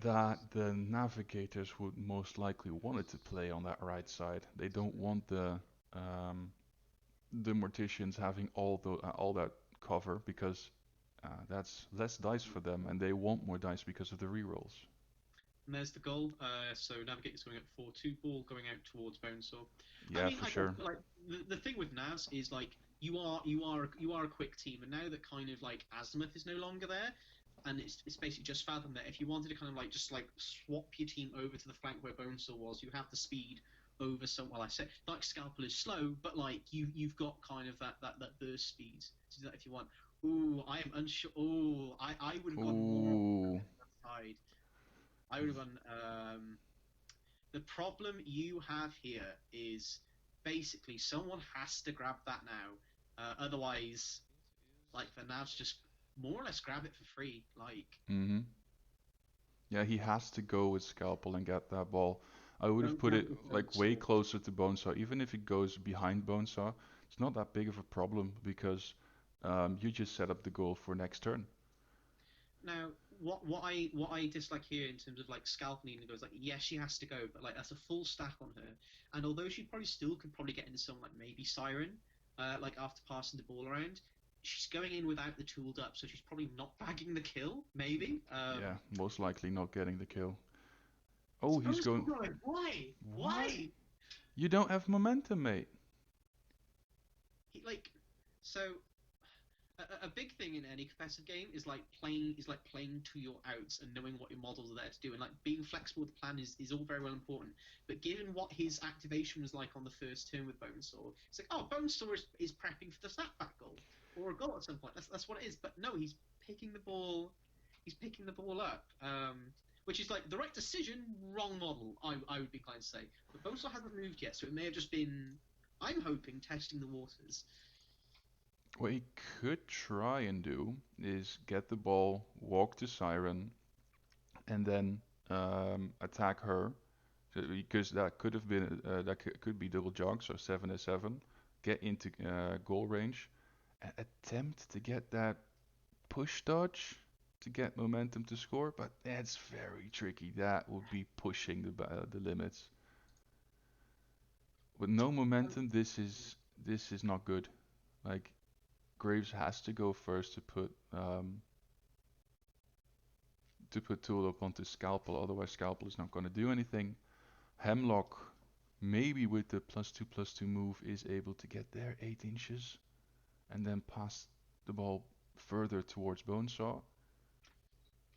that the navigators would most likely want it to play on that right side. They don't want um, the morticians having all that cover because that's less dice for them, and they want more dice because of the rerolls. And there's the goal. So Navigator's going at 4-2 ball, going out towards Bonesaw. I Yeah, mean, for I guess sure. like the thing with Navs is like you are a quick team, and now that kind of like Azimuth is no longer there, and it's basically just Fathom there. If you wanted to kind of like just like swap your team over to the flank where Bonesaw was, you have the speed over some. Well, I say like Scalpel is slow, but like you've got kind of that burst speed to do that if you want. Ooh, I am unsure. Ooh, I would have gone more Ooh. side. I would have gone. The problem you have here is basically someone has to grab that now. Otherwise, like the Navs just more or less grab it for free. Like Mm-hmm. Yeah, he has to go with Scalpel and get that ball. I would have put don't it go like Bonesaw. way closer to Bonesaw. Even if it goes behind Bonesaw, it's not that big of a problem because you just set up the goal for next turn. Now, what I dislike here in terms of like scalp needing to go is like yes, she has to go, but like that's a full stack on her. And although she probably still could probably get into someone like maybe Siren, like after passing the ball around, she's going in without the tooled up, so she's probably not bagging the kill. Maybe. Yeah, most likely not getting the kill. Oh, he's Suppose going. why? What? Why? You don't have momentum, mate. Like so a big thing in any competitive game is like playing to your outs and knowing what your models are there to do, and like being flexible with the plan is all very well important. But given what his activation was like on the first turn with Bonesaw, it's like, oh, Bonesaw is prepping for the snapback goal or a goal at some point. That's what it is. But no, picking the ball he's picking the ball up, which is like the right decision, wrong model. I would be inclined to say, but Bonesaw hasn't moved yet, so it may have just been, I'm hoping, testing the waters. What he could try and do is get the ball, walk to Siren, and then attack her. Because that could have been could be double jog, so 7-7. Get into goal range and attempt to get that push dodge to get momentum to score, but that's very tricky. That would be pushing the limits. With no momentum, this is not good. Like, Graves has to go first to put tool up onto Scalpel, otherwise Scalpel is not going to do anything. Hemlock, maybe with the +2/+2 move, is able to get there 8 inches and then pass the ball further towards Bonesaw.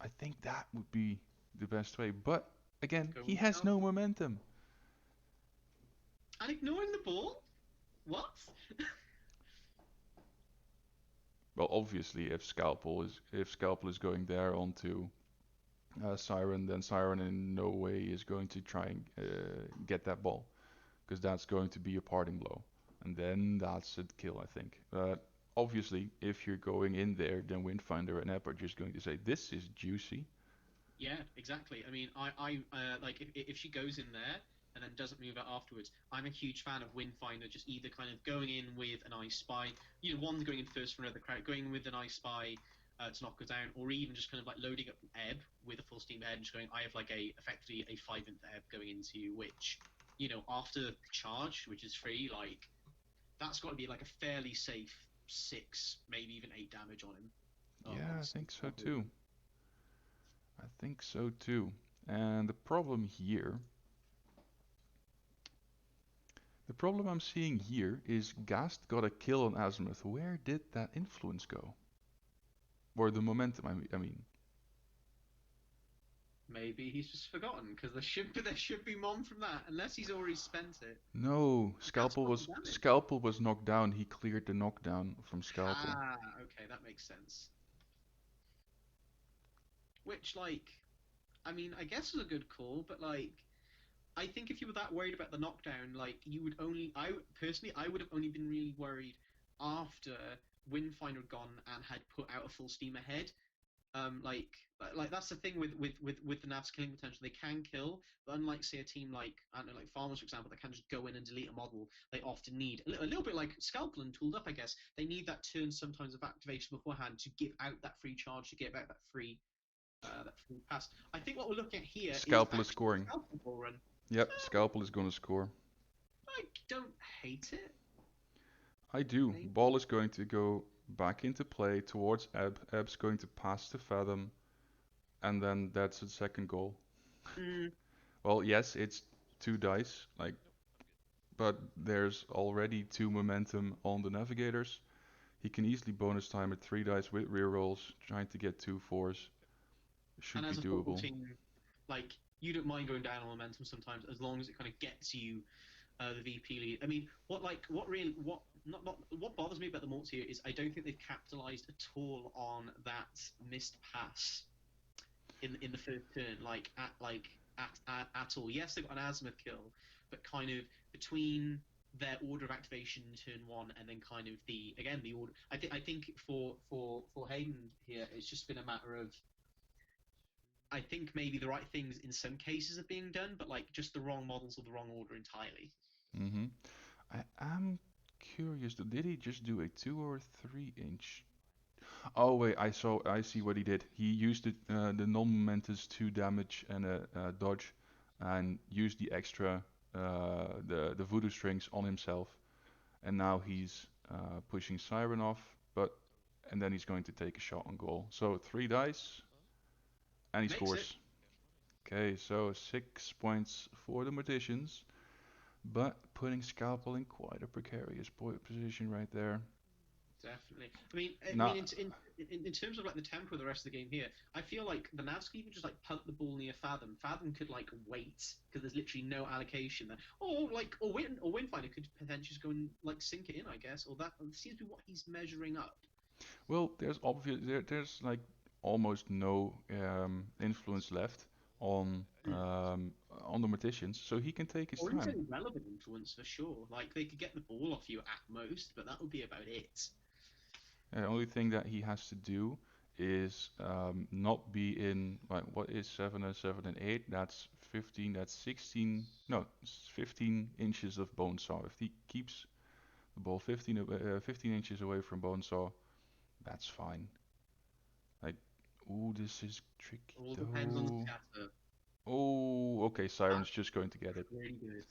I think that would be the best way. But again, Go he with has no Scalpel. momentum. And ignoring the ball? What? Well, obviously, if Scalpel is going there onto Siren, then Siren in no way is going to try and get that ball, because that's going to be a parting blow, and then that's a kill, I think. But obviously, if you're going in there, then Windfinder and Ep are just going to say, "This is juicy." Yeah, exactly. I mean, like if she goes in there and then doesn't move out afterwards, I'm a huge fan of Windfinder just either kind of going in with an Ice Spy, one's going in first for another crowd, going with an Ice Spy to knock her down, or even just kind of like loading up Ebb with a full steam Ebb and just going, I have like effectively a 5th Ebb going into you, which, after the charge, which is free, like that's got to be like a fairly safe 6, maybe even 8 damage on him. Yeah, On I the think so on too. I think so too. And the problem I'm seeing here is Gast got a kill on Azimuth. Where did that influence go? Or the momentum, I mean. Maybe he's just forgotten because there should be Mom from that unless he's already spent it. No, That's Scalpel got the was damage. Scalpel was knocked down. He cleared the knockdown from Scalpel. Ah, okay, that makes sense. Which, like, I mean, I guess is a good call, but like, I think if you were that worried about the knockdown, like, you would only. I personally, I would have only been really worried after Windfinder had gone and had put out a full steam ahead. Like that's the thing with the Nav's killing potential. They can kill, but unlike say a team like I don't know, like Farmers for example, that can just go in and delete a model. They often need a little bit like Scalpel and Tooled Up, I guess. They need that turn sometimes of activation beforehand to give out that free charge, to give out that free pass. I think what we're looking at here is Scalpel is actually scoring. Scalpel ball run. Yep, Scalpel is gonna score. I don't hate it. I do. Maybe. Ball is going to go back into play towards Ebb. Ebb's going to pass to Fathom, and then that's the second goal. Mm, Well, yes, it's two dice, like, but there's already two momentum on the Navigators. He can easily bonus time at three dice with rear rolls, trying to get two fours. and Should be as a football doable. team, like you don't mind going down on momentum sometimes as long as it kind of gets you the VP lead. I mean, what bothers me about the Morts here is I don't think they've capitalized at all on that missed pass in the first turn, at all. Yes, they got an azimuth kill, but kind of between their order of activation in turn one and then kind of the order. I think for Hayden here, it's just been a matter of I think maybe the right things in some cases are being done, but like just the wrong models or the wrong order entirely. Hmm. I am curious, did he just do a 2 or 3 inch? Oh wait, I see what he did. He used the non-momentous 2 damage and a dodge, and used the extra the voodoo strings on himself, and now he's pushing Siren off, but and then he's going to take a shot on goal. So three dice, and he Makes it scores. Okay, so 6 points for the Morticians, but putting Scalpel in quite a precarious position right there. definitely. I mean, Not in terms of like the tempo of the rest of the game here, I feel like the Navs could even just like punt the ball near Fathom. Fathom could like wait because there's literally no allocation there. Or Windfinder could potentially just go and like sink it in, I guess. Or that seems to be what he's measuring up. well, there's like almost no influence left Mm. on the Morticians, so he can take his Or time. even relevant influence for sure. Like they could get the ball off you at most, but that would be about it. The only thing that he has to do is not be in like what is 7 and 8. That's 15. That's 16. No, 15 inches of bone saw. If he keeps the ball 15 inches away from bone saw, that's fine. Like, ooh, this is tricky All depends on the though. scatter. Oh, okay. Siren's That's just going to get it. pretty good.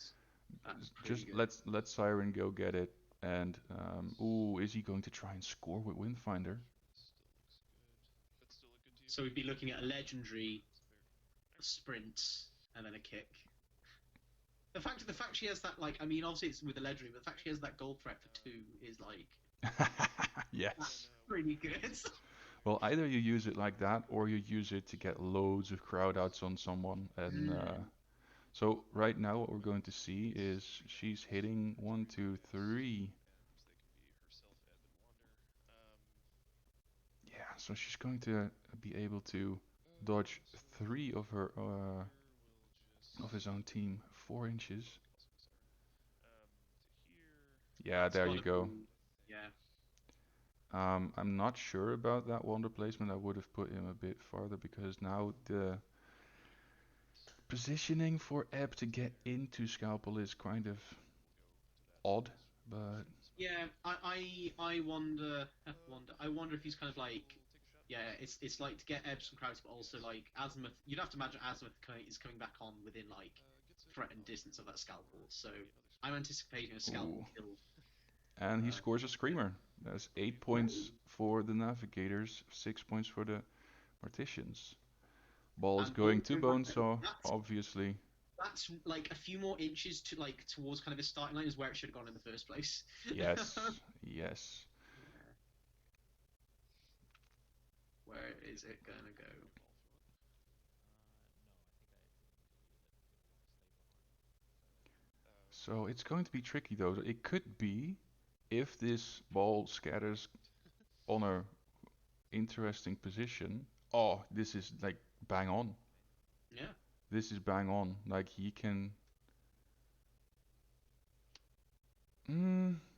That's pretty Just good. let Siren go get it. And ooh, is he going to try and score with Windfinder? So we'd be looking at a legendary, a sprint, and then a kick. The fact she has that, like, I mean, obviously it's with a legendary, but the fact she has that goal threat for two is like Yes. that's pretty good. Well, either you use it like that, or you use it to get loads of crowd outs on someone. And Mm. so right now, what we're going to see is she's hitting one, two, three. So she's going to be able to dodge three of his own team, 4 inches. Yeah, That's there you gotta go. be. Yeah. I'm not sure about that wonder placement. I would have put him a bit farther because now the positioning for Ebb to get into Scalpel is kind of odd, but Yeah, I wonder, I wonder if he's kind of like, yeah, it's like to get Ebbs and crowds, but also like Azimuth. You'd have to imagine Azimuth is coming back on within like threat and distance of that scalpel. So I'm anticipating a scalpel ooh. kill. And he Uh, scores a screamer. That's 8 points Ooh. for the Navigators, 6 points for the Morticians. Ball is And going to also Bonesaw, that's obviously. that's like a few more inches to like towards kind of his starting line is where it should have gone in the first place. Yes, yes. Where is it gonna go? So it's going to be tricky though. It could be if this ball scatters on a interesting position. Oh, this is like bang on. Yeah. This is bang on. Like he can.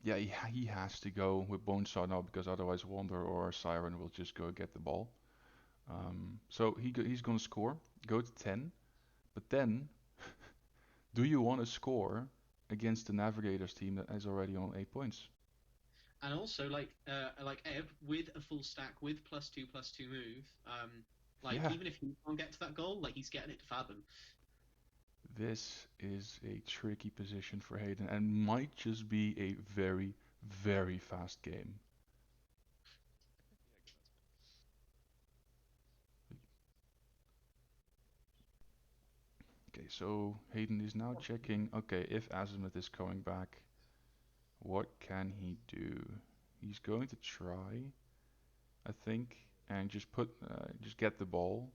Yeah, he has to go with Bonesaw now because otherwise Wander or Siren will just go get the ball. So he's gonna score, go to 10, but then do you want to score against the Navigators team that is already on 8 points? And also like Ebb with a full stack with +2/+2 move, like Yeah, even if he can't get to that goal, like he's getting it to Fathom. this is a tricky position for Hayden and might just be a very, very fast game. Okay, so Hayden is now checking. Okay, if Azimuth is coming back, what can he do? He's going to try, I think, and just get the ball,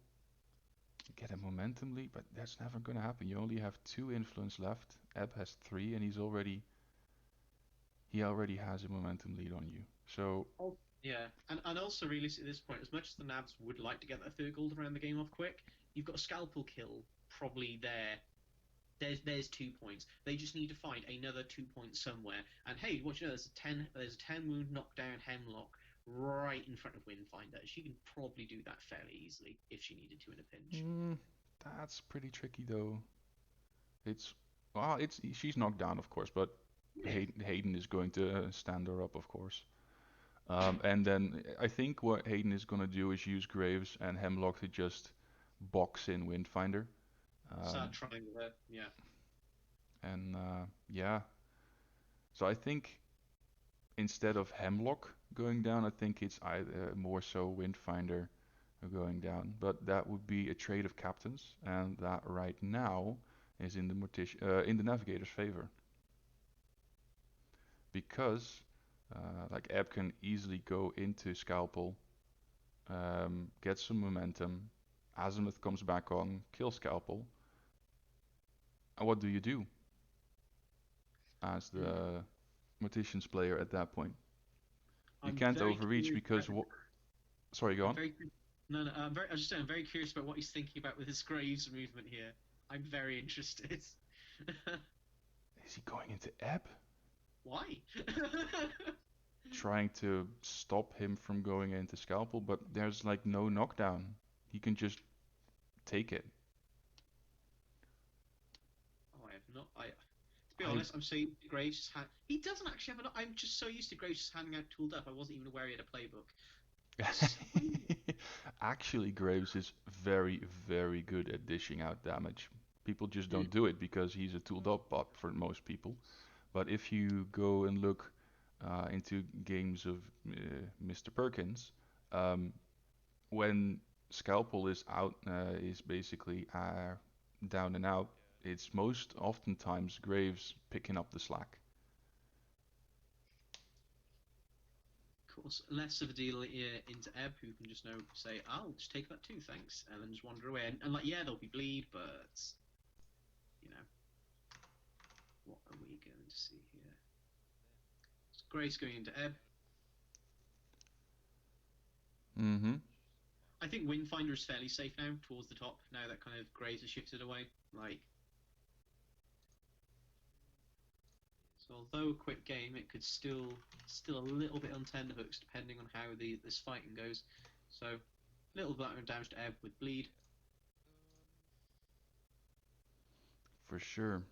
get a momentum lead, but that's never going to happen. You only have 2 influence left. Ebb has 3, and he already has a momentum lead on you. So Oh. Yeah, and also realistically at this point, as much as the Navs would like to get that third goal around the game off quick, you've got a scalpel kill probably there. There's 2 points. They just need to find another 2 points somewhere. And hey, what you know, there's a 10 wound knockdown hemlock right in front of Windfinder. She can probably do that fairly easily if she needed to in a pinch. mm, that's pretty tricky though. It's well, it's she's knocked down, of course, but Yeah. Hayden is going to stand her up, of course. And then I think what Hayden is going to do is use Graves and Hemlock to just box in Windfinder. Start Um, trying with her. Yeah. and yeah, so I think instead of Hemlock going down, I think it's either more so Windfinder going down. But that would be a trade of captains, and that right now is in in the Navigator's favor because like Ebb can easily go into Scalpel, get some momentum. Azimuth comes back on, kill Scalpel. And what do you do as Hmm. the Mortician's player at that point? You I'm can't very overreach curious. because what? Sorry, go I'm on. very no no. I was just saying I'm very curious about what he's thinking about with his Graves movement here. I'm very interested. Is he going into Ebb? Why? Trying to stop him from going into Scalpel, but there's like no knockdown. He can just take it. Oh, I have not. To be I honest, I'm saying Graves just had. He doesn't actually have an. I'm just so used to Graves just handing out tooled up. I wasn't even aware he had a playbook. So actually Graves is very, very good at dishing out damage. People just mm, don't do it because he's a tooled up bot for most people. But if you go and look into games of Mr. Perkins, um, when Scalpel is out, is basically down and out, it's most oftentimes Graves picking up the slack. of course, less of a deal into Ebb, who can just say, "I'll just take that too, thanks," and then just wander away. And like, yeah, there'll be bleed, but you know, what are we going to see here? So Grace going into Ebb. Mm-hmm. I think Windfinder is fairly safe now towards the top. Now that kind of Graves has shifted away. So although a quick game, it could still a little bit on tenterhooks depending on how this fighting goes. So little bit damage to Ebb with bleed. For sure.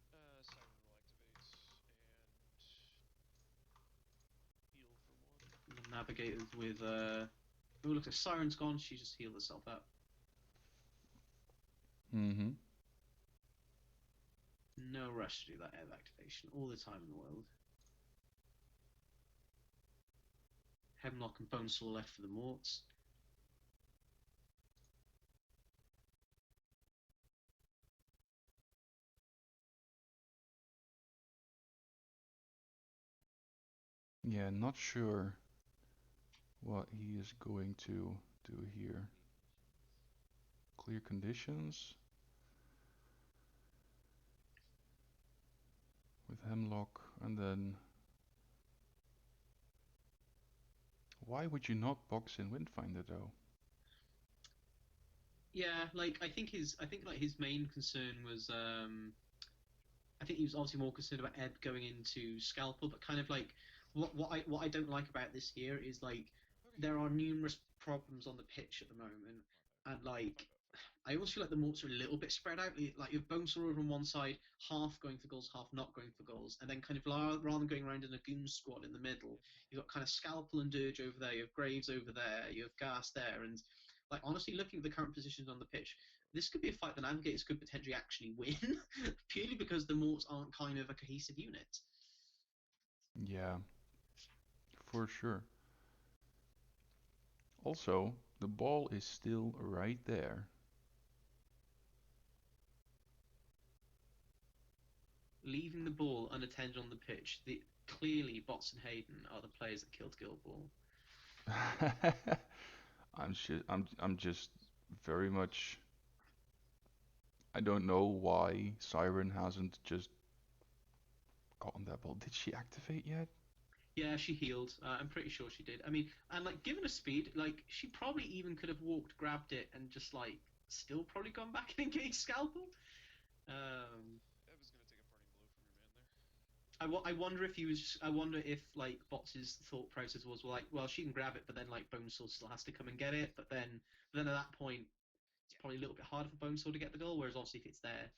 Siren will activate and heal for one. The Navigators with oh look, the Siren's gone. She just healed herself up. Mm-hmm. No rush to do that Ebb activation. All the time in the world. Hemlock and Bonesaw left for the Morts. Yeah, not sure what he is going to do here. Clear conditions with Hemlock, and then why would you not box in Windfinder though? Yeah, I think his main concern was I think he was obviously more concerned about Ebb going into Scalpel, but kind of like what I don't like about this here is there are numerous problems on the pitch at the moment, and I almost feel like the Morts are a little bit spread out. Like you have Bonesaw over on one side, half going for goals, half not going for goals, and then kind of rather than going around in a goon squad in the middle, you've got kind of Scalpel and Dirge over there, you have Graves over there, you have Gas there, and honestly, looking at the current positions on the pitch, this could be a fight the Navigators could potentially actually win, purely because the Morts aren't kind of a cohesive unit. Yeah, for sure. Also, the ball is still right there. Leaving the ball unattended on the pitch, clearly Bots and Hayden are the players that killed Guildball. I'm just very much. I don't know why Siren hasn't just gotten that ball. Did she activate yet? Yeah, she healed. I'm pretty sure she did. I mean, and given her speed, she probably even could have walked, grabbed it, and just still probably gone back and engaged Scalpel. Ebb is gonna take a parting blow from your man there. I wonder if he was. I wonder if Bots' thought process was well, she can grab it, but then Bonesaw still has to come and get it. But then at that point, it's probably a little bit harder for Bonesaw to get the goal. Whereas obviously if it's there,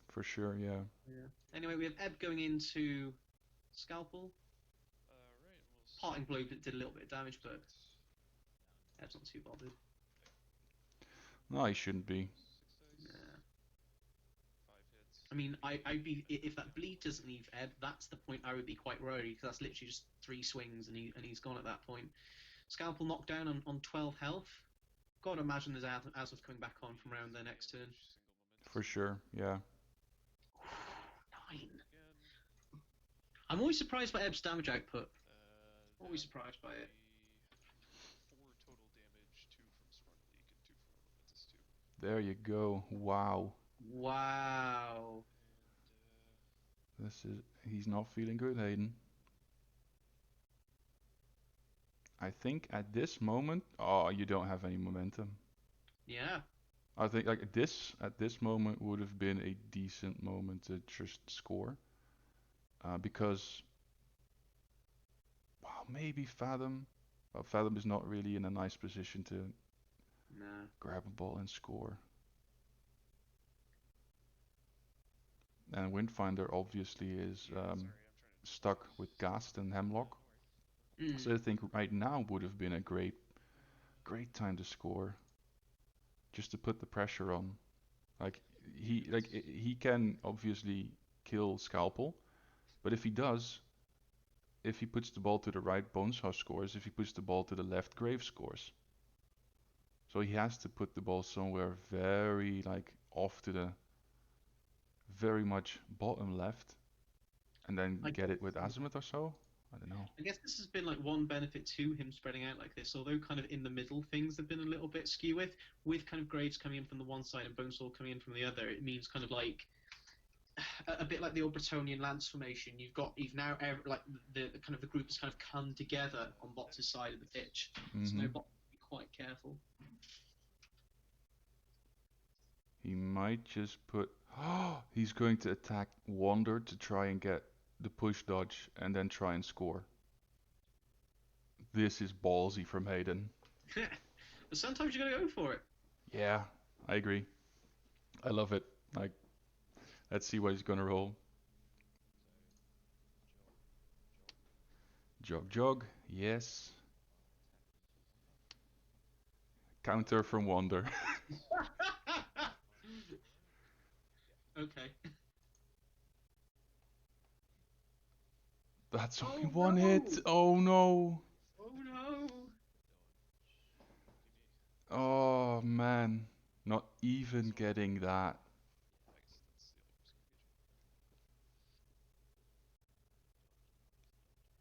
4-0. For sure, yeah. yeah. Anyway, we have Ebb going into Scalpel. Right, we'll Parting blow did a little bit of damage, but Ebb's not too bothered. No, he shouldn't be. 6 dice. Yeah. 5 hits. I mean, I'd be if that bleed doesn't leave Ebb, that's the point I would be quite worried because that's literally just 3 swings and he's gone at that point. Scalpel knocked down on 12 health. Gotta imagine there's Azov coming back on from around their next turn. For sure, yeah. 9. Again. I'm always surprised by Ebb's damage output. Always surprised by it. 4 total damage, 2 from Smart Leak and 2 from Elementus 2. There you go. Wow. Wow. And He's not feeling good, Hayden. I think at this moment, you don't have any momentum. Yeah. I think at this moment would have been a decent moment to just score. Because, wow, maybe Fathom. Well, Fathom is not really in a nice position to grab a ball and score. And Windfinder obviously is stuck with Gast and Hemlock. So I think right now would have been a great time to score. Just to put the pressure on. He can obviously kill Scalpel, but if he does, if he puts the ball to the right, Bonesaw scores. If he puts the ball to the left, Grave scores. So he has to put the ball somewhere very off to the very much bottom left, and then get it with Azimuth or so. I don't know. I guess this has been one benefit to him spreading out like this, although kind of in the middle things have been a little bit skew with kind of Graves coming in from the one side and Bonesaw coming in from the other. It means kind of a bit like the old Bretonian lance formation. You've now like the kind of the group has kind of come together on Bots' side of the pitch. So Mm-hmm. no, Bots be quite careful. He might just put. Oh, he's going to attack Wander to try and get the push dodge and then try and score. This is ballsy from Hayden. But sometimes you gotta go for it. Yeah, I agree. I love it. Like, let's see what he's gonna roll. Jog, jog. Yes. Counter from Wander. Okay. That's only Oh one hit. no! Oh no. Oh no! Oh man. Not even getting that.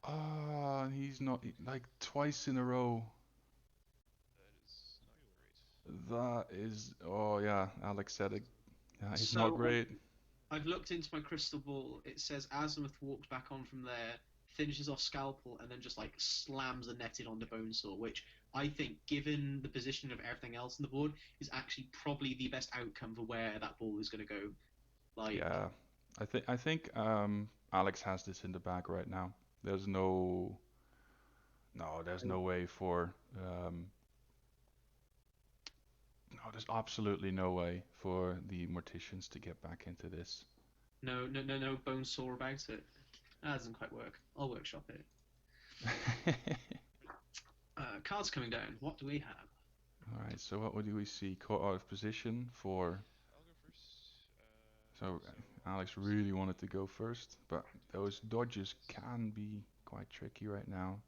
Ah, he's not like twice in a row. That is, oh yeah, Alex said it. That is not So great. I've looked into my crystal ball. It says Azimuth walks back on from there, finishes off Scalpel, and then just like slams the netted onto Bonesaw, which I think, given the position of everything else on the board, is actually probably the best outcome for where that ball is going to go. Like, Yeah, I think Alex has this in the bag right now. There's no, no, there's no way for, no, there's absolutely no way for the Morticians to get back into this. no, no, no, no Bonesaw about it. That doesn't quite work. I'll workshop it. Cards coming down. What do we have? All right, so what do we see? Caught out of position for. I'll go first. So Alex really wanted to go first, but those dodges can be quite tricky right now.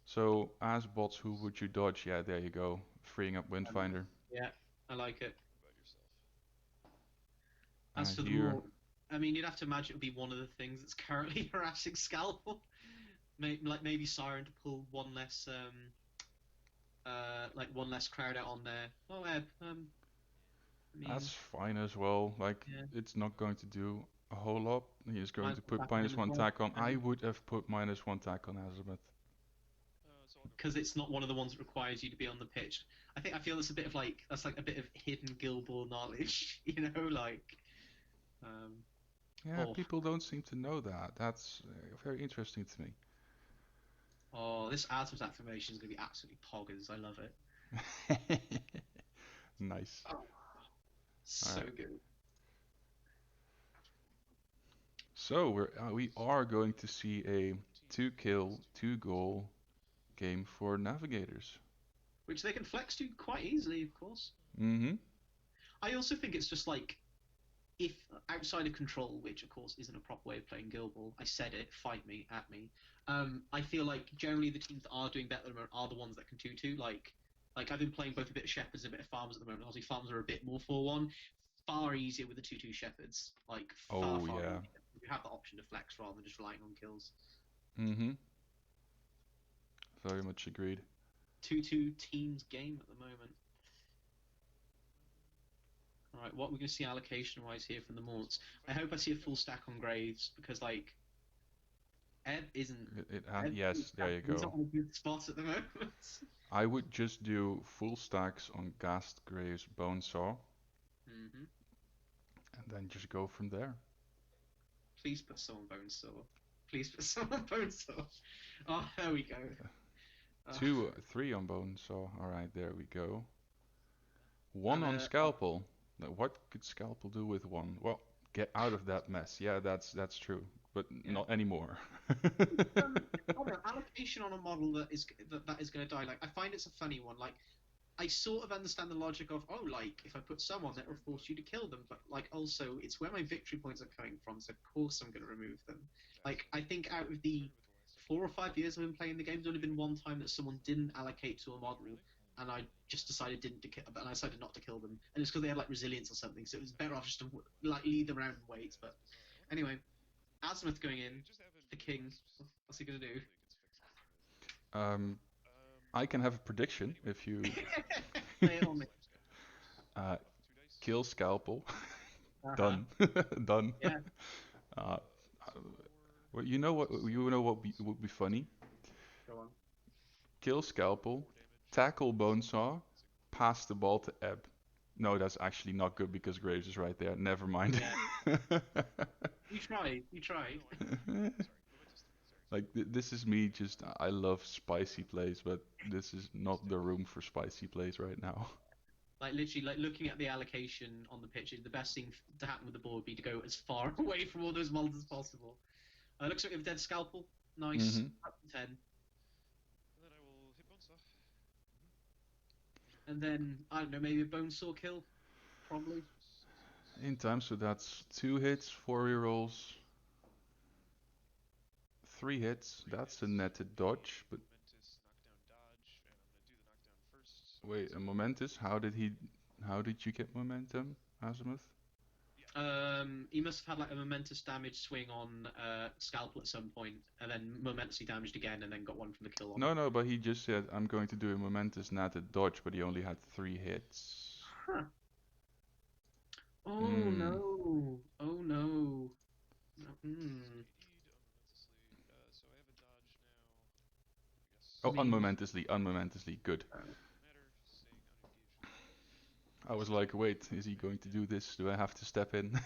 So as bots, who would you dodge? Yeah, there you go, freeing up Windfinder. Yeah, I like it. What about yourself? As And for the here, more, I mean, you'd have to imagine it would be one of the things that's currently harassing Scalpel. Maybe Siren to pull one less, like one less crowd out on there. Oh, Eb, I mean, that's fine as well. Like yeah, it's not going to do a whole lot. He is going might to put put back on him minus as one well. tack on. I would have put minus one tack on Azimuth. So I'll go Because first. it's not one of the ones that requires you to be on the pitch. I feel it's a bit of like that's like a bit of hidden Guild Ball knowledge, like, um, Yeah, oh, people don't seem to know that. That's very interesting to me. oh, this Asmus affirmation is gonna be absolutely poggers. I love it. Nice. Oh, All so right. good. So we are going to see a two kill, two goal game for navigators. Which they can flex to quite easily, of course. Mm-hmm. I also think it's just like if outside of control, which of course isn't a proper way of playing Guild Ball, I said it, fight me, at me. I feel like generally the teams that are doing better at the moment are the ones that can 2-2. Like I've been playing both a bit of Shepherds and a bit of Farmers at the moment. Obviously, Farmers are a bit more 4-1. Far easier with the 2-2 Shepherds. Like far, Oh far yeah. easier. You have the option to flex rather than just relying on kills. Mm-hmm. Very much agreed. 2-2 teams game at the moment. All right, what we're going to see allocation-wise here from the Morts. I hope I see a full stack on Graves because like Ed isn't. Yes, there you He's go. not in a good spot at the moment. I would just do full stacks on Ghast Graves Bonesaw hmm and then just go from there. Please put someone Bonesaw. Please put someone Bonesaw. Oh, there we go. Oh, Two, three on Bonesaw. All right, there we go. One and on Scalpel. Now, what could Scalpel do with one? Well, get out of that mess. Yeah, that's true, but yeah. not anymore. I don't know, allocation on a model that is going to die. Like I find it's a funny one. Like I sort of understand the logic of like if I put someone that will force you to kill them, but like also it's where my victory points are coming from, so of course I'm going to remove them. Like I think out of the 4 or 5 years I've been playing the game, there's only been one time that someone didn't allocate to a model, and I just decided didn't to kill, and I decided not to kill them, and it's because they had like resilience or something, so it was better off just to like lead them around and wait. But anyway, Azimuth going in, the king. What's he going to do? um, I can have a prediction if you Lay it on me. uh, kill Scalpel Uh-huh. Done. Done. Yeah. Uh, well, you know what? You know what would be funny? Go on. Kill Scalpel, tackle Bonesaw, pass the ball to Ebb. No, that's actually not good because Graves is right there. Never mind. Yeah. You tried. You tried. Like this is me just I love spicy plays, but this is not the room for spicy plays right now. Like literally, like looking at the allocation on the pitch, the best thing to happen with the ball would be to go as far away from all those molds as possible. Looks like we have a dead scalpel. Nice. Hmm. Up to 10. And then I will hit Bonesaw. And then, I don't know, maybe a bone saw kill? Probably. In time, so that's 2 hits, 4 rerolls, 3 hits. That's a netted dodge, but Momentous knockdown dodge, and I'm gonna do the knockdown first. So wait, it's a momentous? How did you get momentum, Azimuth? yeah. He must have had like a momentous damage swing on scalpel at some point, and then momentously damaged again, and then got one from the kill on it. No, no, but he just said I'm going to do a momentous netted dodge, but he only had 3 hits. Huh. Oh Hmm. no. Oh no. Hmm. So I have a dodge now. I I Oh, guess mean, unmomentously, unmomentously. Good. uh, matter saying unengaged. I was like, wait, is he going to do this? Do I have to step in?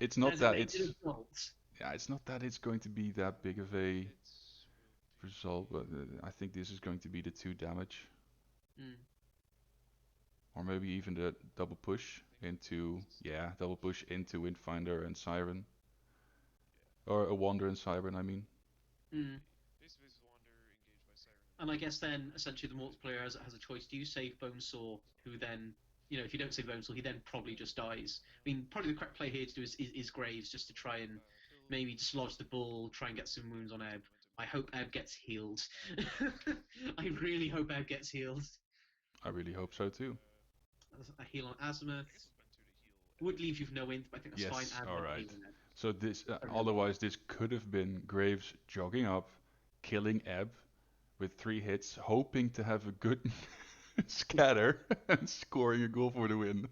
It's not that designated it's adult. yeah, it's not that it's going to be that big of a It will be result, but I think this is going to be the 2 damage, Mm. or maybe even the double push I think into it's a yeah, double push into Windfinder and Siren, yeah. or a Wander and Siren, I mean. Mm. Base phase Wander engaged by Siren and And I Wander. guess then essentially the multiplayer has a choice. Do you save Bonesaw, who then, if you don't save Bonesaw, he then probably just dies. I mean, probably the correct play here to do is Graves, just to try and Kill maybe dislodge the bull, try and get some wounds on Ebb. momentum. I hope Ebb gets healed. I really hope Ebb gets healed. I really hope so too. A heal on I Azimuth guess I'll spend 2 to heal would Ebb. leave you with no int, but I think that's fine. Yes, And all not right. healing Ebb. So this Don't really want. otherwise this could have been Graves jogging up, killing Ebb with 3 hits, hoping to have a good scatter and scoring a goal for the win.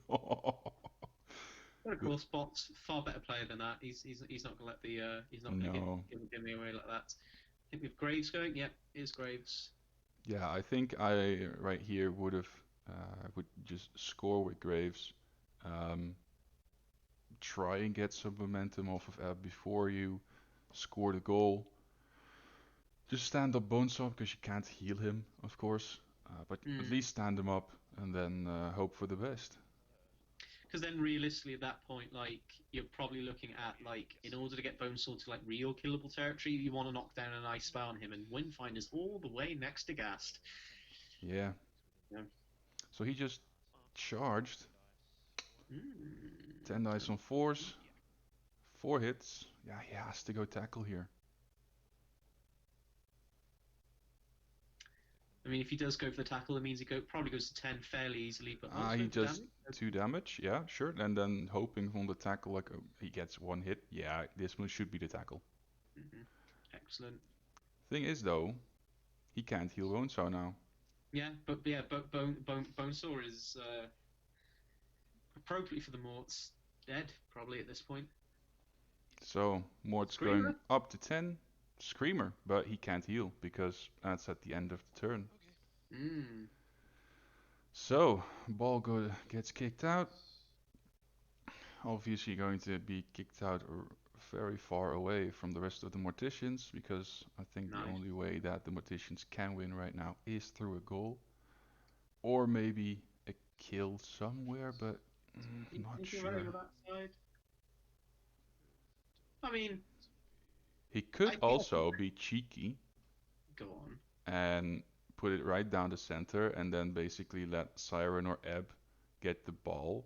But of course, Bot's far better player than that. He's not gonna let the he's not gonna No. give me away like that. I think with Graves going, yep, is Graves. Yeah, I think I right here would just score with Graves. Um, Try and get some momentum off of Ebb before you score the goal. Just stand up Bonesaw because you can't heal him, of course. But at Mm. least stand him up and then hope for the best. Because then realistically, at that point, like you're probably looking at like in order to get Bonesaw to like real killable territory, you want to knock down an ice spell on him, and Windfinder's all the way next to Gast. Yeah. Yeah. So he just charged. Mm. 10 dice on 4s. 4 hits. Yeah, he has to go tackle here. I mean, if he does go for the tackle, it means probably goes to 10 fairly easily. But He also does damage. 2 damage. Yeah, sure. And then hoping from the tackle, like he gets 1 hit. Yeah, this one should be the tackle. Hmm. Excellent. Thing is, though, he can't heal Bonesaw now. Yeah, but Bonesaw is appropriately for the Morts dead probably at this point. So Mort's going Screamer. up to 10. Screamer, but he can't heal because that's at the end of the turn. Okay. Mm. So gets kicked out. Obviously going to be kicked out very far away from the rest of the Morticians because I think the Nice. only way that the Morticians can win right now is through a goal or maybe a kill somewhere, but not Thinking about it sure. on that side. I mean, He could I think also be cheeky go on. and put it right down the center and then basically let Siren or Ebb get the ball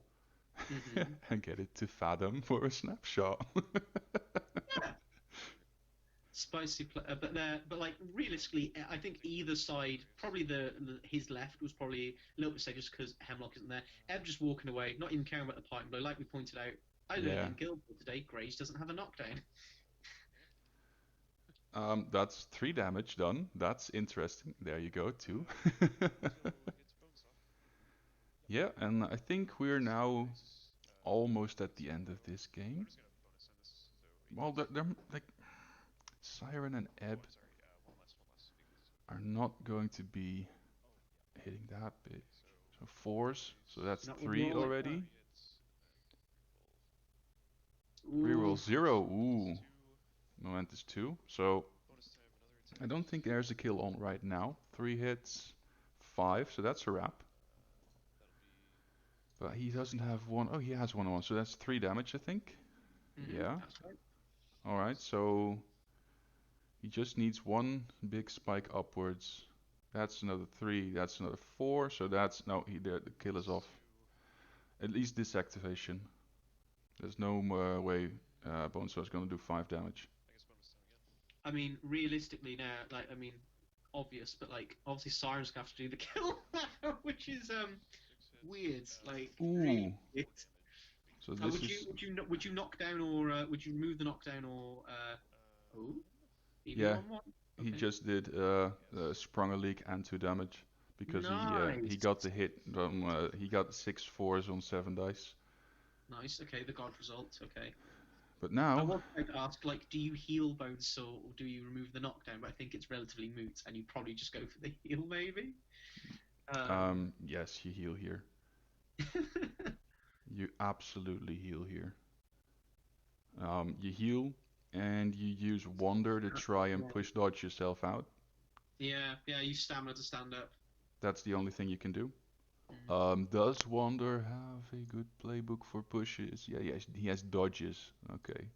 Hmm. and get it to Fathom for a snapshot. Yeah, spicy, but like realistically, I think either side, probably his left was probably a little bit safe just because Hemlock isn't there. Ebb just walking away, not even caring about the parting blow. Like we pointed out, I learned Yeah. in Guild Ball today, Graves doesn't have a knockdown. That's 3 damage done. That's interesting. There you go, too. Until it hits Bonesaw. Yeah, and I think we're now almost at the end of this game. Bonus gonna bonus on this, so Well, they're like Siren and oh, Ebb I'm sorry. One less, because are not going to be hitting that big. okay, so So fours, so that's Not when you three all like that. already. three hits, Reroll Ooh. zero. bonus Ooh, two, Momentous two. So bonus time, another I attack. don't think there's a kill on right now. Three hits, five, so that's a wrap. That'll be But he doesn't three have one. damage. Oh, he has one on one, so that's three damage, I think. Yeah. That's right. All right. So he just needs one big spike upwards. That's another three. That's another four. So that's no. The kill is Bonus off. two. At least this activation. There's no way Bonesaw is gonna do five damage. I guess bonus time again. I mean, realistically now, like, I mean, obvious, but like, obviously, Siren's gonna have to do the kill now, which is Six hits. weird. Like, Ooh. really weird. Damage. So this Would you is would you knock down or would you remove the knockdown or oh even yeah. on one? He Okay. just did Yes. sprung a leak and two damage because he Nice. got the hit. He got six fours on seven dice. Nice. Okay, the god result. Okay. But I now was going to ask, like, do you heal Bonesaw or do you remove the knockdown? But I think it's relatively moot, and you probably just go for the heal, maybe. yes, you heal here. You absolutely heal here. You heal and you use Wonder to try and Yeah. push dodge yourself out. Yeah. Use stamina to stand up. That's the only thing you can do. Mm. Does Wonder have a good playbook for pushes? Yeah, he has dodges. Okay.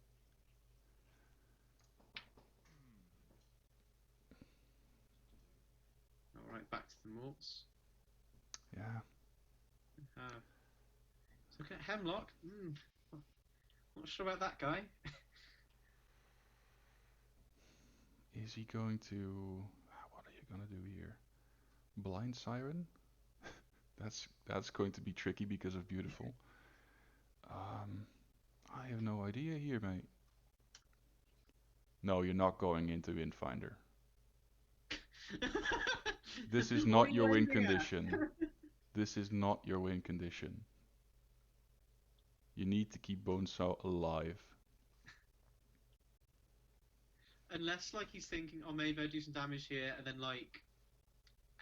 All right, back to the morts. Yeah. Uh, so look at Hemlock. Not sure about that guy. Is he going to? What are you gonna do here? Blind Siren? That's going to be tricky because of beautiful. Um, I have no idea here, mate. No, you're not going into Windfinder. This is What are not you your win aiming at? condition. This is not your win condition. You need to keep Bonesaw alive. Unless, like, he's thinking, oh, maybe I do some damage here, and then, like,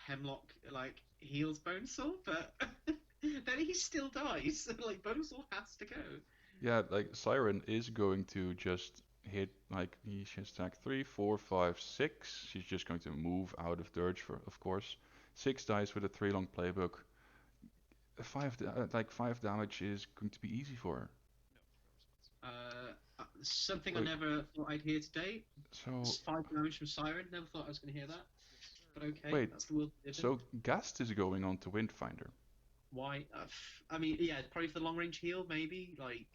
Hemlock, like, heals Bonesaw, but then he still dies. So, like, Bonesaw has to go. Yeah, like Siren is going to just hit like he should stack 3, 4, 5, 6. She's just going to move out of Dirge for, of course. 6 dice with a 3 long playbook. Like 5 damage is going to be easy for her. No, no response. Something I Wait, never thought I'd hear today. so 5 damage from Siren. Never thought I was going to hear that. Yes, sir. But okay, wait, that's the world we live in. so Gast is going on to Windfinder. Why? I mean, yeah, probably for the long range heal, maybe. Like,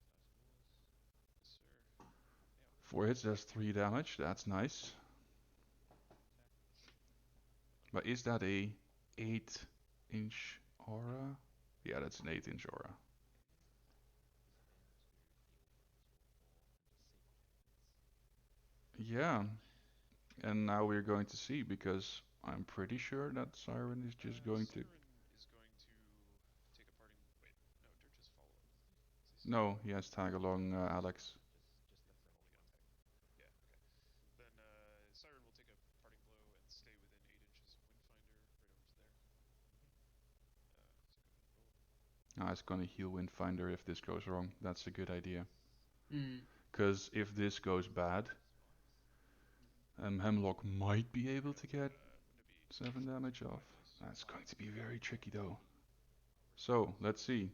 1000 watts. Yes, sir. 4 hits, that's 3 damage. That's nice. But is that a 8-inch aura? Yeah, that's an 8-inch aura. Yeah, and now we're going to see because I'm pretty sure that Siren is just going to. Siren is going to take a parting. Wait, no, Dirge's follow up. Is he still No, he has tag along Alex. only on tag? Yeah, okay. Then Siren will take a parting blow and stay within 8 inches of Windfinder, right over to there. So go ahead and roll. It's gonna heal Windfinder if this goes wrong. That's a good idea. mm, Because if this goes bad, Hemlock might be able to get Wouldn't it be 7 damage off. 5 dice? That's going to be very tricky though. So, let's see.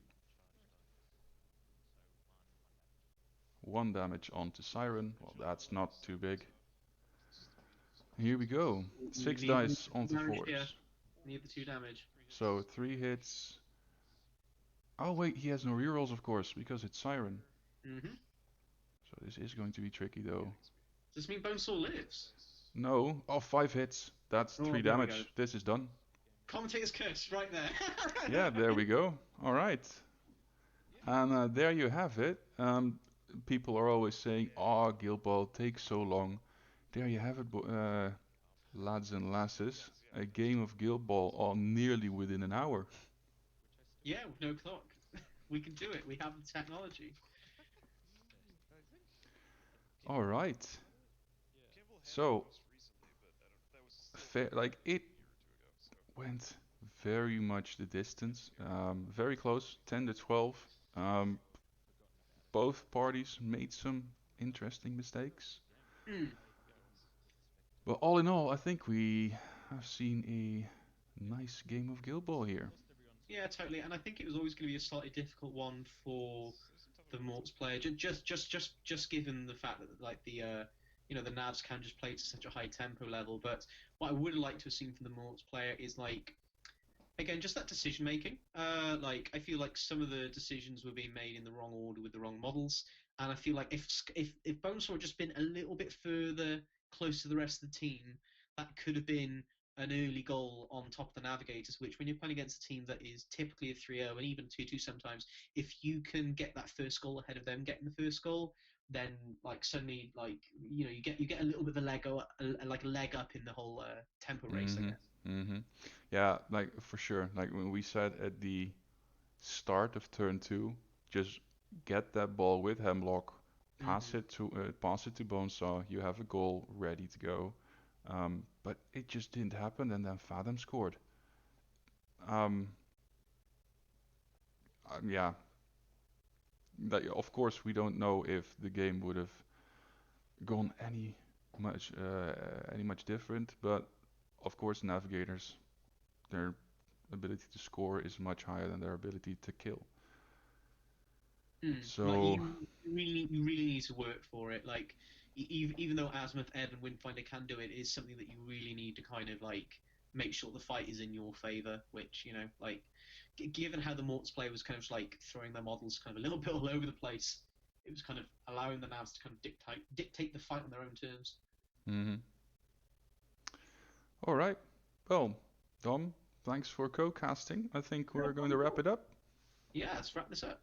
1 damage onto Siren. Well, that's not too big. Plus 3, so Here we go. you 6 need dice onto damage here. 4s. Need the 2 damage. 3 hits. So 3 hits. Oh wait, he has no rerolls of course, because it's Siren. Mm-hmm. So this is going to be tricky though. Does this mean Bonesaw lives? No. Oh, 5 hits. That's Oh, 3 there we go. damage. This is done. Commentator's curse, right there. Yeah, there we go. Alright. And there you have it. People are always saying, Guild Ball takes so long. There you have it, lads and lasses. a game of Guild Ball on nearly within an hour. Yeah, with no clock. We can do it. We have the technology. All right. Campbell had it So, most recently, but I don't. That was still fair, like like it a year or two ago. So went very much the distance, very close, 10 to 12. Um, both parties made some interesting mistakes. Hmm. But all in all, I think we have seen a nice game of Guild Ball here. Yeah, totally. And I think it was always going to be a slightly difficult one for there's some tough the opponents. Morts player, just given the fact that like the Navs can just play to such a high tempo level. But what I would like to have seen from the Morts player is like again just that decision making. Like I feel like some of the decisions were being made in the wrong order with the wrong models, and I feel like if Bonesaw had just been a little bit further close to the rest of the team, that could have been an early goal on top of the Navigators. Which when you're playing against a team that is typically a 3-0 and even 2-2 sometimes, if you can get that first goal ahead of them getting the first goal, then like suddenly like you get a little bit of a like a leg up in the whole tempo race, I Mm-hmm. guess. Mm-hmm. Yeah, like for sure. Like when we said at the start of turn two, just get that ball with Hemlock, Hmm. pass it to Bonesaw. You have a goal ready to go. But it just didn't happen, and then Fathom scored. Um, yeah, of course we don't know if the game would have gone any much different, but of course navigators, their ability to score is much higher than their ability to kill. Mm. Like So, you really need to work for it. Like even though Azimuth, Ed, and Windfinder can do it, is something that you really need to kind of like make sure the fight is in your favor. Which like given how the Morts play was kind of like throwing their models kind of a little bit all over the place, it was kind of allowing the Navs to kind of dictate the fight on their own terms. mhm. All right. Well, Dom, thanks for co-casting. I think No we're going to problem at wrap all. it up. Yeah, let's wrap this up.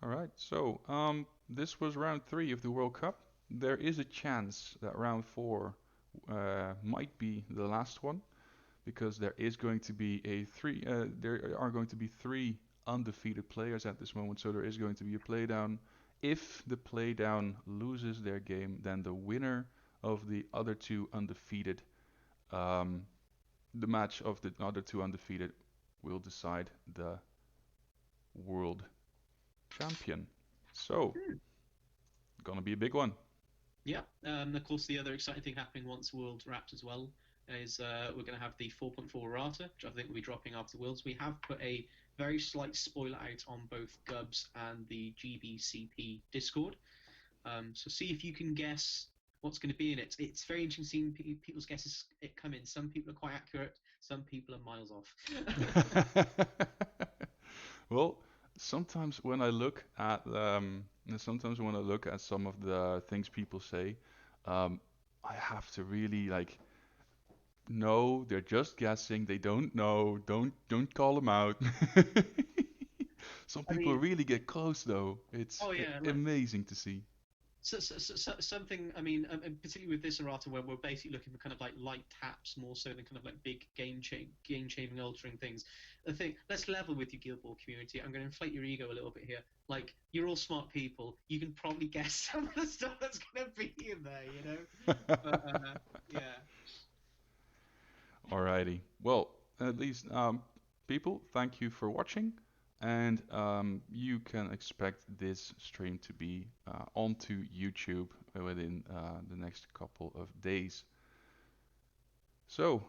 All right. So, this was round three of the World Cup. There is a chance that round four might be the last one because there is going to be there are going to be three undefeated players at this moment. So there is going to be a playdown. If the playdown loses their game, then the winner of the other two undefeated, um, the match of the other two undefeated, will decide the world champion. So, Hmm. gonna be a big one. Yeah, of course, the other exciting thing happening once World wrapped as well is we're going to have the 4.4 errata, which I think will be dropping after Worlds. We have put a very slight spoiler out on both Gubs and the GBCP Discord. So see if you can guess what's going to be in it. It's very interesting seeing people's guesses it come in. Some people are quite accurate, some people are miles off. Well, sometimes when I look at sometimes when I look at some of the things people say, um, I have to really like, no, they're just guessing. They don't know. Don't call them out. Some I people mean, really get close though. It's oh yeah, like amazing to see. something. I mean, particularly with this errata, where we're basically looking for kind of like light taps more so than kind of like big game changing, altering things. I think let's level with you, Guild Ball community. I'm going to inflate your ego a little bit here. Like you're all smart people. You can probably guess some of the stuff that's going to be in there. But yeah. Alrighty. Well, at least people, thank you for watching, and you can expect this stream to be onto YouTube within the next couple of days. So,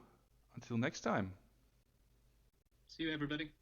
until next time. See you, everybody.